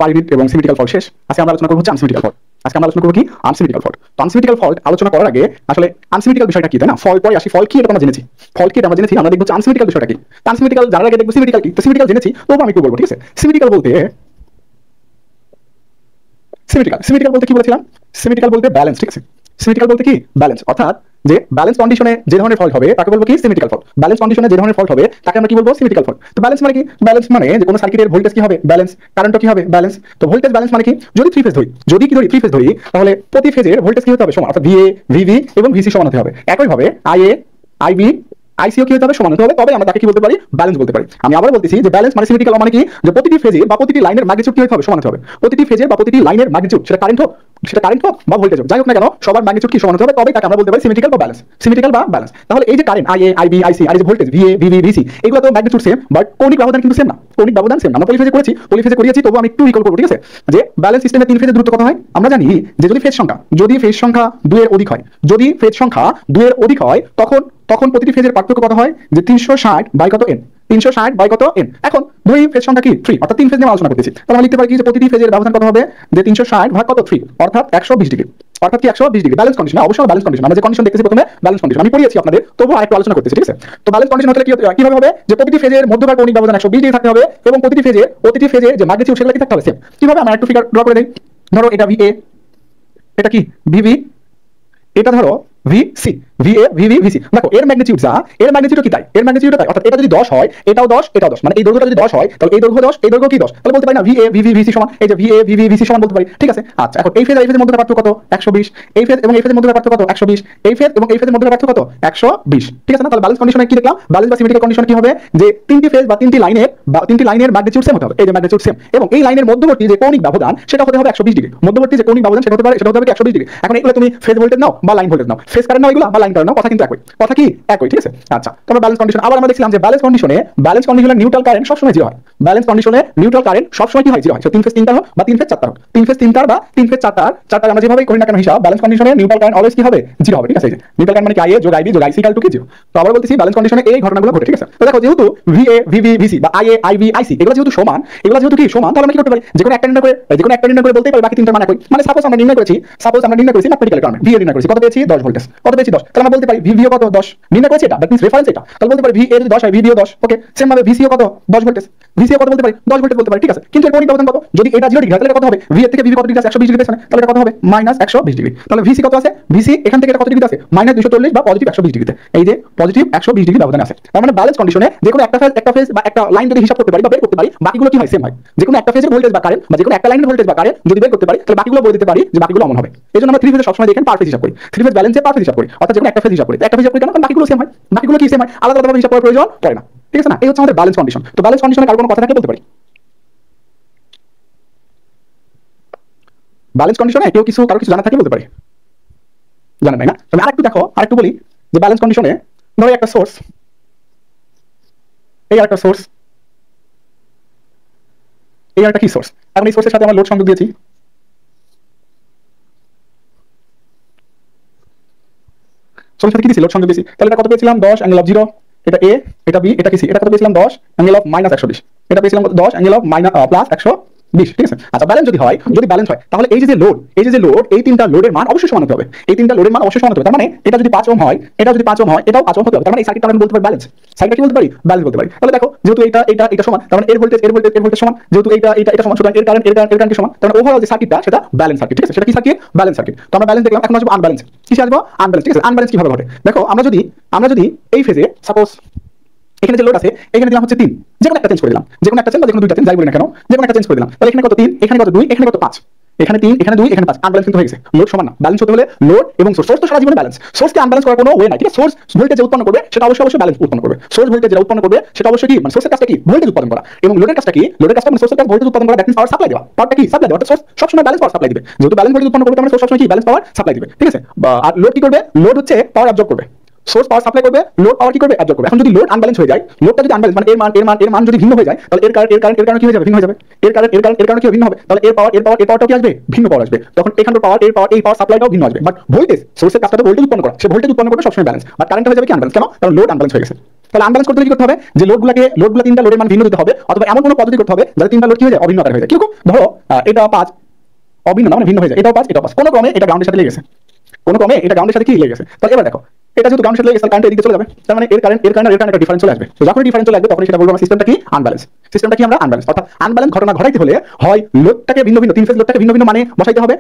Per unit এবং symmetrical fault শেষ। আজকে আমরা আলোচনা করব হচ্ছে আনসিমেট্রিক্যাল ফল্ট। আজকে আমরা আলোচনা করব কি আনসিমেট্রিক্যাল ফল্ট। তো আনসিমেট্রিক্যাল ফল্ট আলোচনা করার আগে আসলে আনসিমেট্রিক্যাল বিষয়টা কি, তাই না? ফল্ট পরে আসি, ফল্ট কি এটা আমরা জেনেছি, ফল্ট কি এটা আমরা জেনেছি, আমরা দেখব আনসিমেট্রিক্যাল বিষয়টা কি। আনসিমেট্রিক্যাল জানার আগে দেখব সিমেট্রিক্যাল কি। তো সিমেট্রিক্যাল জেনেছি, তবু আমি একটু বলবো, ঠিক আছে? সিমেট্রিক্যাল বলতে সিমেট্রিক্যাল বলতে কি বলেছিলাম? সিমেট্রিক্যাল বলতে ব্যালেন্স, ঠিক আছে? সিমেট্রিক্যাল বলতে কি ব্যালেন্স, অর্থাৎ যে ব্যালেন্স কন্ডিশনে যে ধরনের ফল্ট হবে তাকে বলবো কি সিমেট্রিক্যাল ফল্ট। ব্যালেন্স কন্ডিশনে যে ধরনের ফল্ট হবে তাকে আমরা কি বলবো সিমেট্রিক্যাল ফল্ট। তো ব্যালেন্স মানে কি? ব্যালেন্স মানে যে কোনো সার্কিটের ভোল্টেজ কি হবে ব্যালেন্স, কারেন্টও কি হবে ব্যালেন্স। তো ভোল্টেজ ব্যালেন্স মানে কি? যদি থ্রি ফেজ ধরি, যদি কি ধরি থ্রি ফেজ ধরি, তাহলে প্রতি ফেজের ভোল্টেজ কি হতে হবে সমান, অর্থাৎ ভিএ ভিভি এবং ভিসি সমান হতে হবে। একইভাবে আইএ আইবি আইসিও কি হতে হবে সমান হতে হবে, তবে আমরা তাকে কি বলতে পারি ব্যালেন্স বলতে পারি। আমি আবার বলতেছি যে ব্যালেন্স মানে সিমেট্রিক্যাল মানে কি, যে প্রতিটি ফেজে বা প্রতিটি লাইনের ম্যাগনিটিউড কি হতে হবে সমান হতে হবে। প্রতিটি ফেজের বা প্রতিটি লাইনের ম্যাগনিটিউড, সেটা কারেন্ট হোক বা ভোল্টেজ হোক, যাই হোক না কেন, সবার ম্যাগনিটিউড কি সমান হতে হবে, তবে তাকে আমরা বলতে পারি সিমেট্রিক্যাল বা ব্যালেন্স, সিমেট্রিক্যাল বা ব্যালেন্স। তাহলে এই যে কারেন্ট আইএ আইবি আইসি আর এই যে ভোল্টেজ ভিএ ভিভি ভিসি, এগুলো তো ম্যাগনিটিউড সেম, বাট কৌণিক ব্যবধান কিন্তু সেম না। কৌণিক ব্যবধান সেম না। আমরা পলিফেজে করিয়েছি, তবু আমি একটু রিকল করব, ঠিক আছে? যে ব্যালেন্স সিস্টেমে তিন ফেজের দূরত্ব কত হয় আমরা জানি, যে যদি ফেজ সংখ্যা 2 এর অধিক হয়, যদি ফেজ সংখ্যা 2 এর অধিক হয়, তখন প্রতিটি ফেজের পার্থক্য কত হয়, যে 360 বাই কত n, 360 বাই কত n। এখন দুই ফেজ সংখ্যা কি 3, অর্থাৎ তিন ফেজ নিয়ে আলোচনা করতেছি, তাহলে আমরা লিখতে পারি কি যে প্রতিটি ফেজের ব্যবধান কত হবে, যে 360 ভাগ কত 3, অর্থাৎ 120 ডিগ্রি। অর্থাৎ কি 120 ডিগ্রি ব্যালেন্স কন্ডিশন, অবশ্যই ব্যালেন্স কন্ডিশন। আমরা যে কন্ডিশন দেখতেছি প্রথমে ব্যালেন্স কন্ডিশন, আমি পড়িয়েছি আপনাদের, তবু আরেকটু আলোচনা করতেছি, ঠিক আছে? তো ব্যালেন্স কন্ডিশন হলে কিভাবে হবে, যে প্রতিটি ফেজের মধ্যকার কৌণিক ব্যবধান 120 ডিগ্রি থাকতে হবে এবং প্রতিটি ফেজের যে ম্যাগনিটিউড সেগুলো কি থাকতে হবে সেম। কিভাবে আমরা একটু ফিগার ড্র করে দেই। ধরো এটা ভিএ, এটা কি ভিভি, এটা ধরো ভিসি, ভিএ ভিভি ভিসি। দেখো এর ম্যাগনিটিউড কি তাই, এর ম্যাগনিটিউড তাই, অর্থাৎ এটা যদি 10 হয় এটাও 10 এটাও 10, মানে এই দৈর্ঘ্যটা যদি 10 হয় তাহলে এই দৈর্ঘ্য 10 এই দৈর্ঘ্য কি 10, তাহলে বলতে পারি না ভিএ ভিভি ভিসি সমান, এই যে ভিএ ভিভি ভিসি সমান বলতে পারি, ঠিক আছে? আচ্ছা, এখন এই ফেজ আর এই ফেজের মধ্যে পার্থক্য কত 120, এই ফেজ এবং এই ফেজের মধ্যে পার্থক্য কত 120, এই ফেজ এবং এই ফেজের মধ্যে পার্থক্য কত 120, ঠিক আছে না? তাহলে ব্যালেন্স কন্ডিশনে কি দেখলাম, ব্যালেন্স বা সিমেট্রিক্যাল কন্ডিশন কি হবে, যে তিনটি ফেজ বা তিনটি লাইনের ম্যাগনিটিউড সেম হতে হবে, এই যে ম্যাগনিটিউড সেম, এবং এই লাইনের মধ্যবর্তী যে কৌণিক ব্যবধান সেটা হতে হবে 120 ডিগ্রি। মধ্যবর্তী যে কৌণিক ব্যবধান সেটা হতে হবে 120 ডিগ্রি। এখন এগুলো তুমি ফেজ ভোল্টেজ নাও বা লাইন ভোল্টেজ নাও, ফেজ কারেন্ট নাও এগুলো বা লাইন কারেন্ট নাও, কথা কিন্তু একই, ঠিক আছে? আচ্ছা, তোমরা ব্যালেন্স কন্ডিশন আবার আমরা দেখছিলাম যে ব্যালেন্স কন্ডিশনে নিউট্রাল কারেন্ট সবসময় 0 হয়। ব্যালেন্স কন্ডিশনে নিউট্রাল কারেন্ট সবসময় কি হয় 0 হয়। তিন ফেজ তিনটা হোক বা তিন ফেজ চারটা হোক, তিন ফেজ তিনটার বা তিন ফেজ চারটার আমরা যেভাবে করি না কেন হিসাব, ব্যালেন্স কন্ডিশনে নিউট্রাল কারেন্ট অলওয়েজ কি হবে 0 হবে, ঠিক আছে? নিউট্রাল কারেন্ট মানে কি আইএ যোগ আইবি যোগ আইসি ইকুয়াল টু কি 0। তো আবার বলতেছি ব্যালেন্স কন্ডিশনে এই ঘটনাগুলো ঘটে, ঠিক আছে? তো দেখো যেহেতু ভিএ ভিভি ভিসি বা আইএ আইবি আইসি এগুলো যেহেতু সমান, তাহলে আমরা কি করতে পারি, যে কোনো একটা নির্ণয় করে বলতেই পারি বাকি তিনটার মান একই। মানে সাপোজ আমরা নির্ণয় করেছি ম্যাথমেটিক্যাল টার্মে ভিএ নির্ণয় করেছি, কত পেয়েছি 10 ভোল্টেজ, কত পেয়েছি 10, তাহলে আমরা বলতে পারি ভিভিও কত 10 নির্ণয় করেছি, এটা দ্যাট মিন্স রেফারেন্স এটা, তাহলে বলতে পারি ভি এর 10 হয় ভিভিও 10, ওকে? সেম ভাবে ভিসিও কত 10 ভোল্টেজ, ভিসিও কত বলতে পারি 10 ভোল্টেজ বলতে পারি, ঠিক আছে? কিন্তু এর কৌণিক ব্যবধান কত, যদি এটা 0 ডিগ্রি তাহলে কত হবে, ভি এর থেকে ভিভি কত ডিগ্রি আছে 120 ডিগ্রি আছে, তাহলে এটা কত হবে -120 ডিগ্রি। তাহলে ভিসি কত আছে, ভিসি এখান থেকে এটা কত ডিগ্রি আছে -240 বা পজিটিভ 120 ডিগ্রিতে, এই যে পজিটিভ 120 ডিগ্রি ব্যবধান আছে। তার মানে ব্যালেন্স কন্ডিশনে যে কোনো একটা ফেজ বা একটা লাইন যদি হিসাব করতে পারি বা বের করতে পারি, বাকিগুলো কি হয় সেম হয়। যে কোনো একটা ফেজের ভোল্টেজ বা কারেন্ট বা যে কোনো একটা লাইনের ভোল্টেজ বা কারেন্ট যদি বের করতে পারি, তাহলে বাকিগুলো বলে দিতে পারি যে বাকিগুলো অমন হবে। এজন্য আমরা থ্রি ফেজে সবসময় দেখেন পার ফেজ হিসাব করি, থ্রি ফেজ ব্যালেন্সে পার ফেজ হিসাব করি, অর্থাৎ যে কোনো একটা ফেজ হিসাব করি, একটা ফেজ হিসাব করি কেন, কারণ বাকিগুলো সেম হয়, বাকিগুলো কি সেম হয়, আলাদা আলাদা হিসাব করার প্রয়োজন পড়ে না, ঠিক আছে না? এই হচ্ছে আমাদের ব্যালেন্স কন্ডিশন। তো ব্যালেন্স কন্ডিশনে কারো কোনো কথা থাকলে বলতে পারি। ব্যালেন্স কন্ডিশনে কারো কিছু জানা থাকলে বলতে পারি, জানা নাই না? আমি আরেকটু বলি যে ব্যালেন্স কন্ডিশনে ধরো একটা সোর্স, এই একটা সোর্স, এই একটা কি সোর্স, এখন এই সোর্সের সাথে আমরা লোড সংযোগ দিয়েছি, সোর্সের সাথে কি দিয়েছি লোড সংযোগ দিয়েছি, তাহলে এটা কত পেয়েছিলাম 10 অ্যাঙ্গেল অফ 0, এটা এ, এটা বি, এটা কি সি, এটা কত পেয়েছিলাম 10 অ্যাঙ্গেল অফ -120, এটা পেয়েছিলাম 10 অ্যাঙ্গেল অফ প্লাস 120, ঠিক আছে? আচ্ছা, ব্যালেন্স যদি ব্যালেন্স হয় তাহলে এই যে লোড এই তিনটা লোডের মান অবশ্যই সমান হতে হবে, এই তিনটা লোডের মান অবশ্যই সমান হতে হবে। তার মানে এটা যদি 5 ওহম হয়, এটাও 5 ওহম হতে হবে। তার মানে এই সার্কিটটা আমরা বলতে পারি ব্যালেন্স, সার্কিটটা কি বলতে পারি ব্যালেন্স বলতে পারি। তাহলে দেখো যেহেতু এটা সমান, তার মানে এর ভোল্টেজ সমান, যেহেতু এটা সমান, সুতরাং এর কারেন্ট সমান, তার মানে ওভারঅল যে সার্কিটটা সেটা ব্যালেন্স সার্কিট, ঠিক আছে? সেটা কি সার্কিট ব্যালেন্স সার্কিট। তো আমরা ব্যালেন্স দেখলাম, এখন আসবো আনব্যালেন্স। কিসে আসবো আনব্যালেন্স, ঠিক আছে? আনব্যালেন্স কিভাবে ঘটে দেখো, আমরা যদি এই ফেজে সাপোজ এখানে যে লোড আছে এখানে দিলাম হচ্ছে 3, যে কোনো একটা চেঞ্জ করে দিলাম, যে কোনো একটা চেঞ্জ বা যে কোনো দুইটা চেঞ্জ যাই বলি না কেন, যে কোনো একটা চেঞ্জ করে দিলাম, তাহলে এখানে কত 3, এখানে কত 2, এখানে কত 5, এখানে 3, এখানে 2, এখানে 5, আনব্যালেন্স কিন্তু হয়ে গেছে। লোড সমান না, ব্যালেন্স হতে হলে লোড এবং সোর্স তো সারা জীবনে ব্যালেন্স, সোর্সকে আনব্যালেন্স করার কোনো ওয়ে নাই, ঠিক আছে? সোর্স ভোল্টেজ উৎপন্ন করবে সেটা অবশ্যই ব্যালেন্স উৎপন্ন করবে, সোর্স ভোল্টেজ যেটা উৎপন্ন করবে সেটা অবশ্যই কি, মানে সোর্সের কাজটা কি ভোল্টেজ উৎপাদন করা, এবং লোডের কাজটা মানে সোর্সের কাজ ভোল্টেজ উৎপাদন করা, দ্যাট মিন্স পাওয়ার সাপ্লাই দেওয়া, পাওয়ারটা কি সাপ্লাই দেওয়া, অর্থাৎ সোর্স সবসময় ব্যালেন্স পাওয়ার সাপ্লাই দিবে, যেহেতু ব্যালেন্স ভোল্টেজ উৎপন্ন করবে তার মানে সোর্স সবসময় কি ব্যালেন্স পাওয়ার সাপ্লাই দিবে, ঠিক আছে? আর লোড কি করবে, লোড হচ্ছে পাওয়ার অ্যাবজর্ব করবে, সোর্স পাওয়ার সাপ্লাই করবে, লোড পাওয়ার কি করবে অ্যাবজর্ব করবে। এখন যদি লোড আনব্যালেন্স হয়ে যায়, লোডটা যদি আনব্যালেন্স মানে এর মান যদি ভিন্ন হয়ে যায়, তাহলে এর কারণে কি হয়ে যাবে, ভিন্ন হয়ে যাবে, এর কারণে কি ভিন্ন হবে, তাহলে এর পাওয়ারটা কি আসবে, ভিন্ন পাওয়ার আসবে, তখন এখানকার পাওয়ার এই পাওয়ার সাপ্লাইটাও ভিন্ন আসবে। বাট ভোল্টেজ সোর্সের কাজটা তো ভোল্টেজ উৎপন্ন করা, সে ভোল্টেজ উৎপন্ন করবে সবসময় ব্যালেন্স, বাট কারেন্ট হয়ে যাবে কি আনব্যালেন্স, কেন, কারণ লোড আনব্যালেন্স হয়ে গেছে। তাহলে আনব্যালেন্স করতে কি করতে হবে, যে লোডগুলো তিনটা লোডের মান ভিন্ন দিতে হবে, অথবা এমন কোনো পদ্ধতি করতে হবে যাতে তিনটা লোড কি হয়ে যায়, অভিন্ন আকার হয়ে যায়। কিরকম, ধরো এটা 5 অভিন্ন না মানে ভিন্ন হয়ে যায়, এটাও 5 এটাও 5, কোনো ক্রমে এটা গ্রাউন্ডের সাথে লেগে গেছে, কোনো ক্রমে এটা গ্রাউন্ডের সাথে কি লেগে গেছে। তাহলে এবার দেখো এটা যেহেতু গ্রাউন্ডের সাথে লেগে গেছে, কারেন্ট এদিকে চলে যাবে, তার মানে এর কারেন্ট একটা ডিফারেন্স চলে আসবে। তো যখন ডিফারেন্স চলে আসবে তখন সেটা বলবো আমরা সিস্টেমটা কি আনব্যালেন্স। সিস্টেমটা কি আমরা আনব্যালেন্স, অর্থাৎ আনব্যালেন্স ঘটনা ঘটাইতে হলে হয় লোডটাকে ভিন্ন ভিন্ন তিন ফেজ লোডটাকে ভিন্ন ভিন্ন মানে বসাইতে হবে,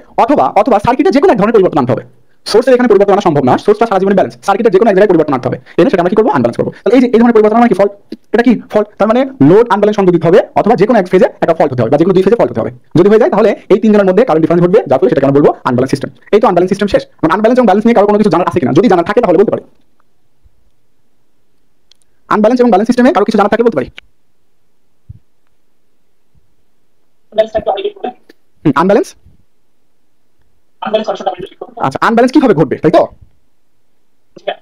অথবা সার্কিটে যে কোনো এক ধরনের পরিবর্তন আনতে হবে। সোর্সের এখানে পরিবর্তন আনা সম্ভব না, সোর্সটা সারা জীবনে ব্যালেন্স, সার্কিটের যে কোনো এক জায়গায় পরিবর্তন আনতে হবে, এনে সেটা আমরা কি করবো, আনব্যালেন্স করবো। তাহলে এই ধরনের পরিবর্তন মানে কি ফল্ট, এটা কি ফল্ট, তার মানে লোড আনব্যালেন্স সংযোজিত হবে, অথবা যে কোনো এক ফেজে একটা ফল্ট হতে হবে, বা যে কোনো দুই ফেজে ফল্ট হতে হবে। যদি হয়ে যায় তাহলে এই তিনজনের মধ্যে কারেন্ট ডিফারেন্স ঘটবে, যার ফলে সেটাকে আমরা বলবো আনব্যালেন্স সিস্টেম। এই তো আনব্যালেন্স সিস্টেম শেষ। আনব্যালেন্স এবং ব্যালেন্স নিয়ে কারো কোনো কিছু জানার আছে কিনা, যদি জানার থাকে তাহলে বলতে পারি। আনব্যালেন্স এবং ব্যালেন্স সিস্টেমে কারো কিছু জানার থাকলে বলতে পারি। আনব্যালেন্স, আচ্ছা আনব্যালেন্স কিভাবে ঘটবে তাই তো।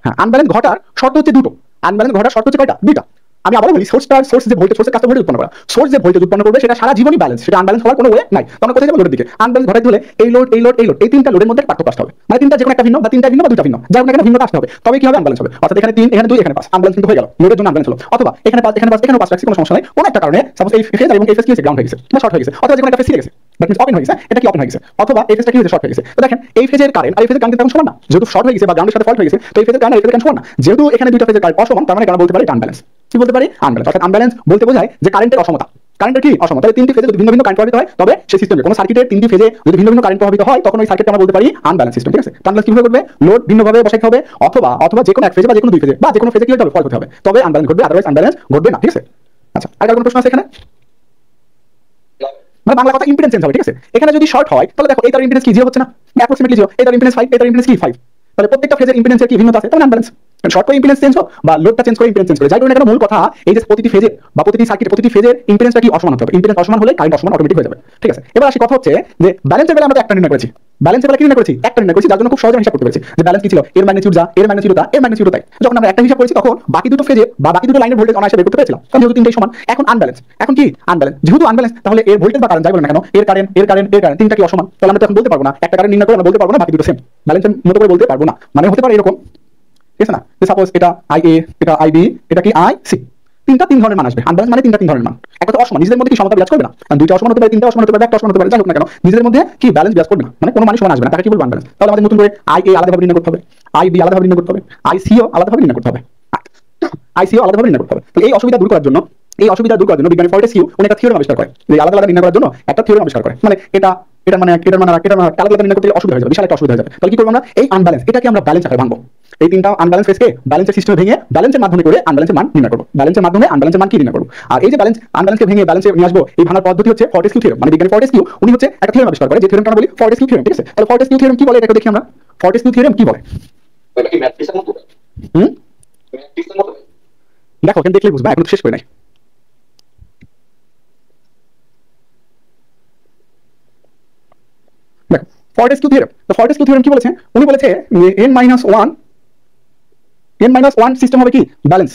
হ্যাঁ, আনব্যালেন্স ঘটার শর্ত হচ্ছে দুটো। আনব্যালেন্স ঘটার শর্ত হচ্ছে কয়টা, দুইটা। আমি আবারও বলি, সোর্স যে ভোল্টেজ, সোর্সের কাছে ভোল্টেজ উৎপন্ন করা, সোর্স যে ভোল্টেজ উৎপন্ন করবে সেটা সারা জীবনই ব্যালেন্স, সেটা আনব্যালেন্স হওয়ার কোনো ওয়ে নাই। তো আমরা কোথায় যাবো, লোডের দিকে। আনব্যালেন্স ঘটাইতে হলে এই তিনটা লোডের মধ্যে পার্থক্য আসতে হবে, মানে তিনটা যে কোনো একটা ভিন্ন, বা তিনটা ভিন্ন বা দুইটা ভিন্ন, যার কোনো একটা ভিন্নতা আসতে হবে, তবে কি হবে, আনব্যালেন্স হবে। অর্থাৎ এখানে 3 এখানে 2 এখানে 5, আনব্যালেন্স কিন্তু হয়ে গেল, লোডের জন্য আনব্যালেন্স হলো। অথবা এখানে 5 এখানে 5 এখানে 5 রাখছি, কোনো সমস্যা নাই, কোনো একটা কারণে সাপোজ এই ফেজ এবং এই ফেজ কি হয়েছে, গ্রাউন্ড হয়ে গেছে বা শর্ট হয়ে গেছে, অথবা যে কোনো একটা ফেজ ছিঁড়ে গেছে, দ্যাট মিন্স ওপেন হয়ে গেছে, এটা কি ওপেন হয়ে গেছে, অথবা এই ফেজটা কি হয়েছে, শর্ট হয়ে গেছে। তো দেখেন এই ফেজের কারেন্ট আর এই ফেজের কারেন্ট তখন সমান না, যেহেতু শর্ট হয়ে গেছে বা গ্রাউন্ডের সাথে ফল্ট হয়ে গেছে, তো এই ফেজের কারেন্ট আর এই ফেজের কারেন্ট সমান না, যেহেতু এখানে দুইটা ফেজের কারেন্ট অসমান, তার মানে আমরা বলতে পারি এটা আনব্যালেন্স। কি বলতে পারি, আনব্যালেন্স। অর্থাৎ আনব্যালেন্স বলতে বোঝায় যে কারেন্টের অসমতা, কারেন্টের কি অসমতা। তাহলে তিনটি ফেজে যদি ভিন্ন ভিন্ন কারেন্ট প্রবাহিত হয়, তবে সেই সিস্টেমে কোনো সার্কিটের তিনটি ফেজে যদি ভিন্ন ভিন্ন কারেন্ট প্রবাহিত হয়, তখন ওই সার্কিটকে আমরা বলতে পারি আনব্যালেন্স সিস্টেম। ঠিক আছে, আনব্যালেন্স কিভাবে করবে, লোড ভিন্নভাবে বসাইতে হবে, অথবা যে কোনো এক ফেজে বা যে কোনো দুই ফেজে বা যে কোনো ফেজে কি হতে হবে, ফল্ট হতে হবে, তবে আনব্যালেন্স ঘটবে, আদারওয়াইজ আনব্যালেন্স ঘটবে না। ঠিক আছে, আচ্ছা আর কোনো প্রশ্ন আছে এখানে, মানে বাংলা কথা ইম্পিডেন্স চেঞ্জ হবে। ঠিক আছে, এখানে যদি শর্ট হয় তাহলে দেখো এই তার ইম্পিডেন্স কি 0 হচ্ছে না, অ্যাপ্রক্সিমেটলি 0, এই তার ইম্পিডেন্স 5, এই তার ইম্পিডেন্স কি 5, তাহলে প্রত্যেকটা ফেজের ইম্পিডেন্সের কি ভিন্নতা আছে, তাহলে আনব্যালেন্স। শর্ট করে ইম্পিডেন্স চেঞ্জ হোক বা লোডটা চেঞ্জ করে ইম্পিডেন্স চেঞ্জ করে, যাই কারণে এখানে মূল কথা এই যে প্রতিটি ফেজে বা প্রতিটি সার্কিটে প্রতিটি ফেজের ইম্পিডেন্সটা কি অসমান হতে হবে, ইম্পিডেন্স অসমান হলে কারেন্ট অসমান অটোমেটিক হয়ে যাবে। ঠিক আছে, এবার আসি কথা হচ্ছে যে ব্যালেন্সের বেলা আমরা একটা নির্ণয় করেছি, ব্যালেন্সের বেলা কি নির্ণয় করেছি, একটা নির্ণয় করেছি, যার জন্য খুব সহজে হিসাব করতে পেরেছি যে ব্যালেন্স কি ছিল, এর ম্যাগনিটিউড যা, এর ম্যাগনিটিউড তা, এর ম্যাগনিটিউড তাই। যখন আমরা একটা হিসাব করেছি তখন বাকি দুটো ফেজে বা বাকি দুটো লাইনের ভোল্টেজ অনায়াসে বের করতে পেরেছিলাম, কারণ যেহেতু তিনটাই সমান। এখন আনব্যালেন্স, এখন কি আনব্যালেন্স, যেহেতু আনব্যালেন্স, তাহলে এর ভোল্টেজ বা কারেন্ট যাই বলেন না কেন, এর কারেন্ট তিনটা কি অসমান, তাহলে আমরা তখন বলতে পারবো না, একটা কারেন্ট নির্ণয় করে আমরা বলতে পারবো না বাকি দুটো সেম, ব্যালেন্সের মতো করে বলতে পারবো না। মানে হতে পারে এরকম, ঠিক আছে না, যে সাপোজ এটা IA, এটা IB, এটা কি IC, তিনটা তিন ধরনের মান আসবে। আনব্যালেন্স মানে তিনটা তিন ধরনের মান, একটা তো অসমান, নিজেদের মধ্যে কি সমতা বিরাজ করবে না, কারণ দুইটা অসমান হতে পারে, তিনটা অসমান হতে পারে, একটা অসমান হতে পারে, যাই হোক না কেন নিজেদের মধ্যে কি ব্যালেন্স বিরাজ করবে না, মানে কোনো মানে সমান আসবে না, তাকে কি বলবো আনব্যালেন্স। তাহলে আমাদের নতুন করে IA আলাদাভাবে নির্ণয় করতে হবে, IB আলাদাভাবে নির্ণয় করতে হবে, ICও আলাদাভাবে নির্ণয় করতে হবে, ICও আলাদাভাবে নির্ণয় করতে হবে। তাহলে এই অসুবিধা দূর করার জন্য বিজ্ঞানী ফর্টেসকিউ উনি একটা থিওরেম আবিষ্কার করে, যে আলাদা আলাদা নির্ণয় করার জন্য একটা থিওরেম আবিষ্কার করে, মানে এটার মানে আলাদা আলাদা নির্ণয় করতে অসুবিধা হয়ে যাবে, বিশাল একটা অসুবিধা হয়ে যাবে। তাহলে কি করবো আমরা, এই আনব্যালেন্স এটাকে আমরা ব্যালেন্স আকারে ভাঙবো, এই তিনটা আনব্যালেন্স ফেজকে ব্যালেন্সের সিস্টেমে ভেঙে ব্যালেন্সের মাধ্যমে করে আনব্যালেন্সের মান নির্ণয় করবো, ব্যালেন্সের মাধ্যমে আনব্যালেন্সের মান কি নির্ণয় করবো। আর এই যে আনব্যালেন্সকে ভেঙে ব্যালেন্সে নিয়ে আসবো, এই ভাঙার পদ্ধতি হচ্ছে ফর্টেসকিউ থিওরেম। মানে বিজ্ঞানী ফর্টেসকিউ উনি হচ্ছে একটা থিওরেম আবিষ্কার করে, যে থিওরেমটা আমরা বলি ফর্টেসকিউ থিওরেম। ঠিক আছে, তাহলে ফর্টেসকিউ থিওরেম কি বলে এটাকে দেখি আমরা, ফর্টেসকিউ থিওরেম কি বলে। দেখো এখানে দেখলে বুঝবা, এখন শেষ করে নাই। দেখো ফর্টেসকিউ থিওরেম, তো ফর্টেসকিউ থিওরেম কি বলেছে, উনি বলেছে n-1 সিস্টেম হবে কি ব্যালেন্স,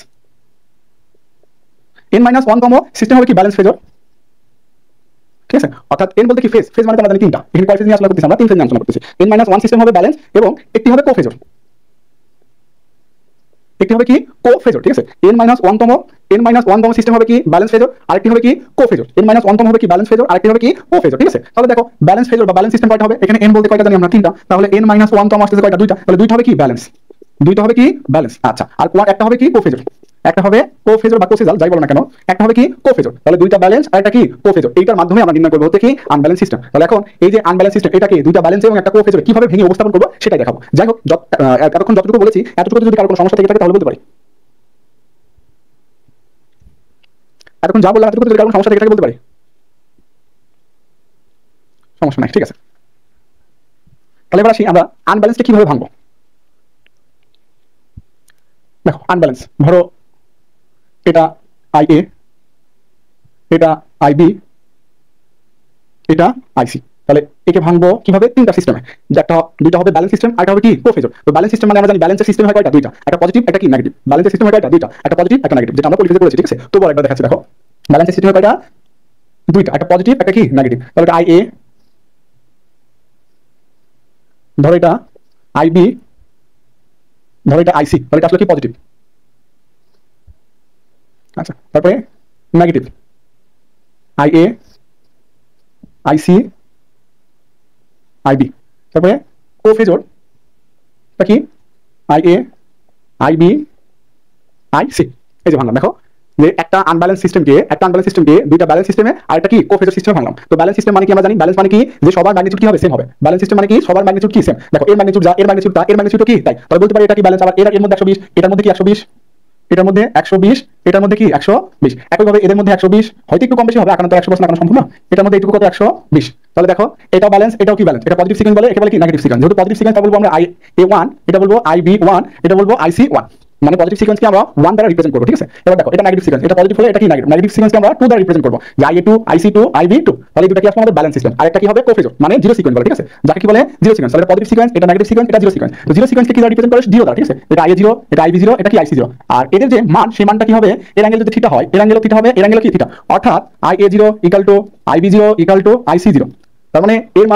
n-1 তম সিস্টেম হবে কি ব্যালেন্স ফেজর। ঠিক আছে, অর্থাৎ n বলতে কি ফেজ, ফেজ মানে আমরা জানি তিনটা, এখানে কয় ফেজ নিয়ে আলোচনা করতেছি আমরা, তিন ফেজ নিয়ে আলোচনা করতেছি। n-1 সিস্টেম হবে ব্যালেন্স এবং একটি হবে কোফেজর, একটি হবে কি কোফেজর। ঠিক আছে, n-1 তম সিস্টেম হবে কি ব্যালেন্স ফেজর, আরেকটি হবে কি কোফেজর। n-1 তম হবে কি ব্যালেন্স ফেজর, আরেকটি হবে কি কোফেজর। ঠিক আছে, তাহলে দেখো ব্যালেন্স ফেজর বা ব্যালেন্স সিস্টেম কয়টা হবে, এখানে n বলতে কয়টা জানি আমরা, তিনটা, তাহলে n-1 তম আসতেছে কয়টা, দুইটা, তাহলে দুইটা হবে কি ব্যালেন্স, দুইটা হবে কি ব্যালেন্স। আচ্ছা, আর একটা হবে কি কোফেজর, একটা হবে কোফেজর বা কোসেজাল যাই বলো না কেন, একটা হবে কি কোফেজর। তাহলে দুইটা ব্যালেন্স আর একটা কি কোফেজর, এইটার মাধ্যমে আমরা নির্ণয় করবো হচ্ছে কি আনব্যালেন্স সিস্টেম। তাহলে এখন এই যে আনব্যালেন্স সিস্টেম, এটা কি দুইটা ব্যালেন্স এবং একটা কোফেজর কিভাবে ভেঙে উপস্থাপন করবো সেটাই দেখাবো। যাই হোক, এতক্ষণ যতটুকু বলেছি এতটুকু যদি কারো কোনো সমস্যা থেকে থাকে তাহলে বলতে পারি, এতক্ষণ যা বললাম এতটুকু যদি কারো সমস্যা থেকে থাকে বলতে পারি, সমস্যা নাই। ঠিক আছে, তাহলে এবার আসি আমরা আনব্যালেন্সটা কিভাবে ভাঙবো। দেখো আনব্যালেন্স, ধরো এটা IA, এটা IB, এটা IC, তাহলে একে ভাঙবো কিভাবে, তিনটা সিস্টেমে, যে একটা দুইটা হবে ব্যালেন্স সিস্টেম, আর একটা হবে কি কোফেজর। তো ব্যালেন্স সিস্টেম মানে আমরা জানি ব্যালেন্সের সিস্টেম হয় কয়টা, দুইটা, একটা পজিটিভ একটা কি নেগেটিভ, ব্যালেন্সের সিস্টেম হয় কয়টা, দুইটা, একটা পজিটিভ একটা নেগেটিভ, যেটা আমরা পলিফেজে করেছি। ঠিক আছে, তবুও একবার দেখাচ্ছি, দেখো ব্যালেন্সের সিস্টেম হয় কয়টা, দুইটা, একটা পজিটিভ একটা কি নেগেটিভ। তাহলে এটা IA, ধরো এটা IB, ধরো এটা IC, তাহলে এটা আসলে কি পজিটিভ, আচ্ছা, তারপরে negative I A I C I B, তারপরে কোফেজরটা কি I A I B I C. এই যে ভাঙলাম, দেখো যে একটা আনব্যালেন্স সিস্টেমকে দুইটা ব্যালেন্স সিস্টেমে আর একটা কি কোফেজর সিস্টেমে ভাঙলাম। তো ব্যালেন্স সিস্টেম মানে কি আমরা জানি, ব্যালেন্স মানে কি যে সবার ম্যাগনিটিউড কি হবে, সেম হবে। ব্যালেন্স সিস্টেম মানে কি সবার ম্যাগনিটিউড কি সেম। দেখো এর ম্যাগনিটিউড যা, এর ম্যাগনিটিউড তা, এর ম্যাগনিটিউড কি তাই, তাহলে বলতে পারি এটা কি ব্যালেন্স। আবার এর মধ্যে 120, এটার মধ্যে কি 120, এটার মধ্যে 120, এটার মধ্যে কি 120, একইভাবে এদের মধ্যে 120, হয়তো একটু কম বেশি হবে, আকান্ত 100% আকানো সম্ভব না। এটার মধ্যে এইটুকু কত 120। তাহলে দেখো এটাও ব্যালেন্স, এটাও কি ব্যালেন্স, এটা পজিটিভ সিকোয়েন্স বলে, এটা বলে কি নেগেটিভ সিকোয়েন্স। যেহেতু পজিটিভ সিকোয়েন্স বলবো আমরা IA1, এটা বলবো IB1, এটা বলবো IC1, মানে পজিটিভ সিকোয়েন্সকে আমরা 1 দ্বারা রিপ্রেজেন্ট করব, ঠিক আছে। এবার দেখো এটা নেগেটিভ সিকোয়েন্স, এটা পজিটিভ হলে এটা কি নেগেটিভ, নেগেটিভ সিকোয়েন্সকে আমরা 2 দ্বারা রিপ্রেজেন্ট করব, যে IA2 IC2 IB2। তাহলে এই দুটো কি আসলে আমাদের ব্যালেন্স সিস্টেম। আরেকটা কি হবে কোফেজর, মানে জিরো সিকোয়েন্স বলে, ঠিক আছে, যাকে কি বলে জিরো সিকোয়েন্স। তাহলে পজিটিভ সিকোয়েন্স, এটা নেগেটিভ সিকোয়েন্স, এটা জিরো সিকোয়েন্স। তো জিরো সিকোয়েন্সকে কি দ্বারা রিপ্রেজেন্ট করে, জিরো দ্বারা, ঠিক আছে। এটা IA0, এটা IB0, এটা কি IC0। আর এদের যে মান, সেই মানটা কি হবে, এর অ্যাঙ্গেল যদি থিটা হয়, এর অ্যাঙ্গেলও থিটা হবে, এর অ্যাঙ্গেলও কি থিটা। অর্থাৎ IA0 = IB0 = IC0। তার মানে এর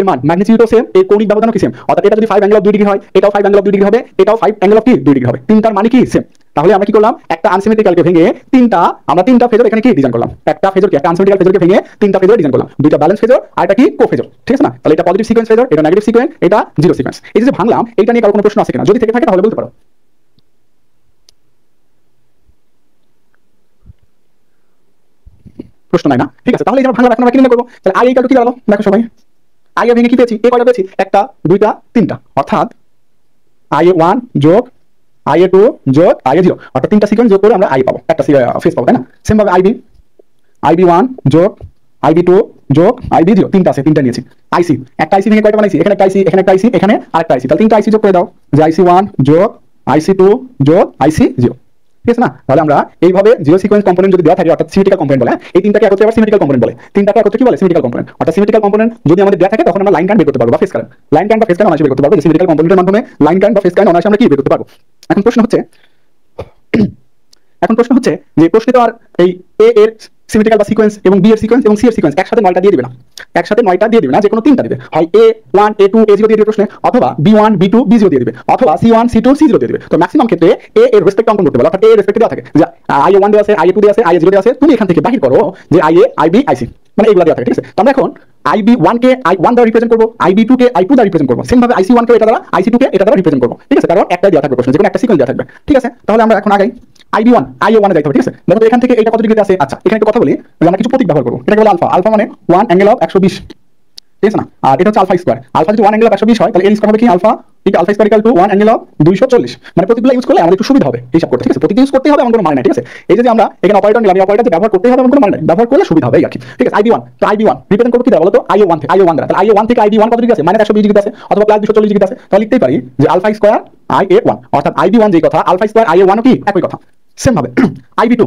মান ম্যাগনিটিউডও সেম, এর কৌণিক ব্যবধানও কি সেম। অর্থাৎ এটা যদি 5 অ্যাঙ্গেল অফ 2 ডিগ্রি হয়, এটাও 5 অ্যাঙ্গেল অফ 2 ডিগ্রি হবে, এটাও 5 অ্যাঙ্গেল অফ কি 2 ডিগ্রি হবে। তিনটার মানে কি সেম। তাহলে আমরা কি করলাম, একটা আনসিমেট্রিক্যালকে ভেঙে আমরা তিনটা ফেজর এখানে কি ডিজাইন করলাম। একটা ফেজরকে, একটা আনসিমেট্রিক্যাল ফেজরকে ভেঙে তিনটা ফেজর ডিজাইন করলাম, দুইটা ব্যালেন্স ফেজর আর এটা কি কোফেজর, ঠিক আছে না। তাহলে এটা পজিটিভ সিকোয়েন্স ফেজর, এটা নেগেটিভ সিকোয়েন্স, এটা জিরো সিকোয়েন্স। এই যে ভাঙলাম, এটা নিয়ে কারো কোনো প্রশ্ন আছে কিনা, যদি থেকে থাকে তাহলে বলতে পারো। প্রশ্ন নাই না, ঠিক আছে। তাহলে এই যে ভাঙলাম, এখন আমরা কি নির্ণয় করব। তাহলে আই ইকুয়াল টু কি দাঁড়ালো, দেখো সবাই, আই এ ভেঙে কি পেয়েছি, এ কয়টা পেয়েছি, একটা দুইটা তিনটা। অর্থাৎ IA1 যোগ IA2 যোগ IA0, অর্থাৎ তিনটা সিকোয়েন্স যোগ করে আমরা আই পাবো, একটা ফেজ পাবো, তাই না। সেম ভাবে IB1 যোগ IB2 যোগ IB0, তিনটা আছে, তিনটা নিয়েছি। আইসি, একটা আইসি ভেঙে কয়টা বানাইছি, এখানে একটা আইসি, এখানে একটা আইসি, এখানে আরেকটা আইসি। তাহলে তিনটা আইসি যোগ করে দাও, যে IC1 যোগ IC2 যোগ IC0, ঠিক আছে না। তাহলে আমরা এইভাবে জিরো সিকোয়েন্স কম্পোনেন্ট যদি দেওয়া থাকে, অর্থাৎ সিমেট্রিক্যাল কম্পোনেন্ট বলে, এই তিনটাকে একত্রে আবার সিমেট্রিক্যাল কম্পোনেন্ট বলে। তিনটাকে একত্রে কি বলে, সিমেট্রিক্যাল কম্পোনেন্ট। অর্থাৎ সিমেট্রিক্যাল কম্পোনেন্ট যদি আমাদের দেওয়া থাকে, তখন আমরা লাইন কারেন্ট বের করতে পারবো বা ফেজ কারেন্ট। লাইন কারেন্ট বা ফেজ কারেন্ট অনায়াসে বের করতে পারবো, যে সিমেট্রিক্যাল কম্পোনেন্টের মাধ্যমে লাইন কারেন্ট বা ফেজ কারেন্ট অনায়াসে আমরা কি বের করতে পারবো। এখন প্রশ্ন হচ্ছে যে প্রশ্নে তো আর এই এ এর সিমেট্রিক্যাল বা সিকোয়েন্স এবং বি এর সিকোয়েন্স এবং সি এর সিকোয়েন্স একসাথে 9টা দিয়ে দিবে না, একসাথে 9টা দিয়ে দিবে না, যে কোনো তিনটা দিবে। হয় A1 A2 A0 দিয়ে দিবে প্রশ্নে, অথবা B1 B2 B0 দিয়ে দিবে, অথবা C1 C2 C0 দিয়ে দিবে। তো ম্যাক্সিমাম ক্ষেত্রে এ এর রেসপেক্ট অঙ্কন করতে বলে, অর্থাৎ এ এর রেসপেক্টে দেওয়া থাকে, যে IA1 দেওয়া আছে, IA2 দেওয়া আছে, IA0 দেওয়া আছে। তুমি এখান থেকে বাহির করো যে IA IB IC, মানে এগুলা দেওয়া থাকে, ঠিক আছে। তো আমরা এখন IB1 কে I1 দ্বারা রিপ্রেজেন্ট করব, IB2 কে I2 দ্বারা রিপ্রেজেন্ট করব, সেম ভাবে IC1 কে এটা দ্বারা, IC2 কে এটা দ্বারা রিপ্রেজেন্ট করব, ঠিক আছে। কারণ একটাই দেওয়া থাকবে প্রশ্নে, যে কোনো একটা সিকোয়েন্স দেওয়া থাকবে, ঠিক আছে। তাহলে আমরা এখন আগাই IB1 IA1 এ যাইতে হবে, ঠিক আছে। দেখো এখান থেকে এটা কত ডিগ্রিতে আছে। আচ্ছা, এখানে একটু কথা বলি, যে আমরা কিছু প্রতীক ব্যবহার করব। এটাকে বলে আলফা, আলফা মানে 1 অ্যাঙ্গেল অফ 120, ঠিক আছে না। আর এটা হচ্ছে আলফা স্কয়ার, আলফা যদি 1 অ্যাঙ্গেল অফ 120 হয়, তাহলে এর স্কয়ার হবে কি alpha alpha square equal to 1 angle of 240। মানে প্রতীকগুলো ইউজ করলে আমাদের একটু সুবিধা হবে হিসাব করতে, ঠিক আছে। প্রতীক ইউজ করতে হবে এমন কোনো মানে নাই, ঠিক আছে। এই যে আমরা এখানে অপারেটর নিলাম, এই অপারেটর যে ব্যবহার করতে হবে এমন কোনো মানে নাই, ব্যবহার করলে সুবিধা হবে আর কি, ঠিক আছে। IB1, তো IB1 রিপ্রেজেন্ট করব কি দ্বারা বলো তো, IA1 থেকে, IA1 দ্বারা। তাহলে IA1 থেকে IB1 কত ডিগ্রি আছে, -120 ডিগ্রি আছে, অথবা +240 ডিগ্রি আছে। তাহলে লিখতেই পারি যে আলফা স্কয়ার IA1, অর্থাৎ IB1 যেই কথা, আলফা স্কয়ার IA1 ও কি একই কথা। সেম ভাবে IB2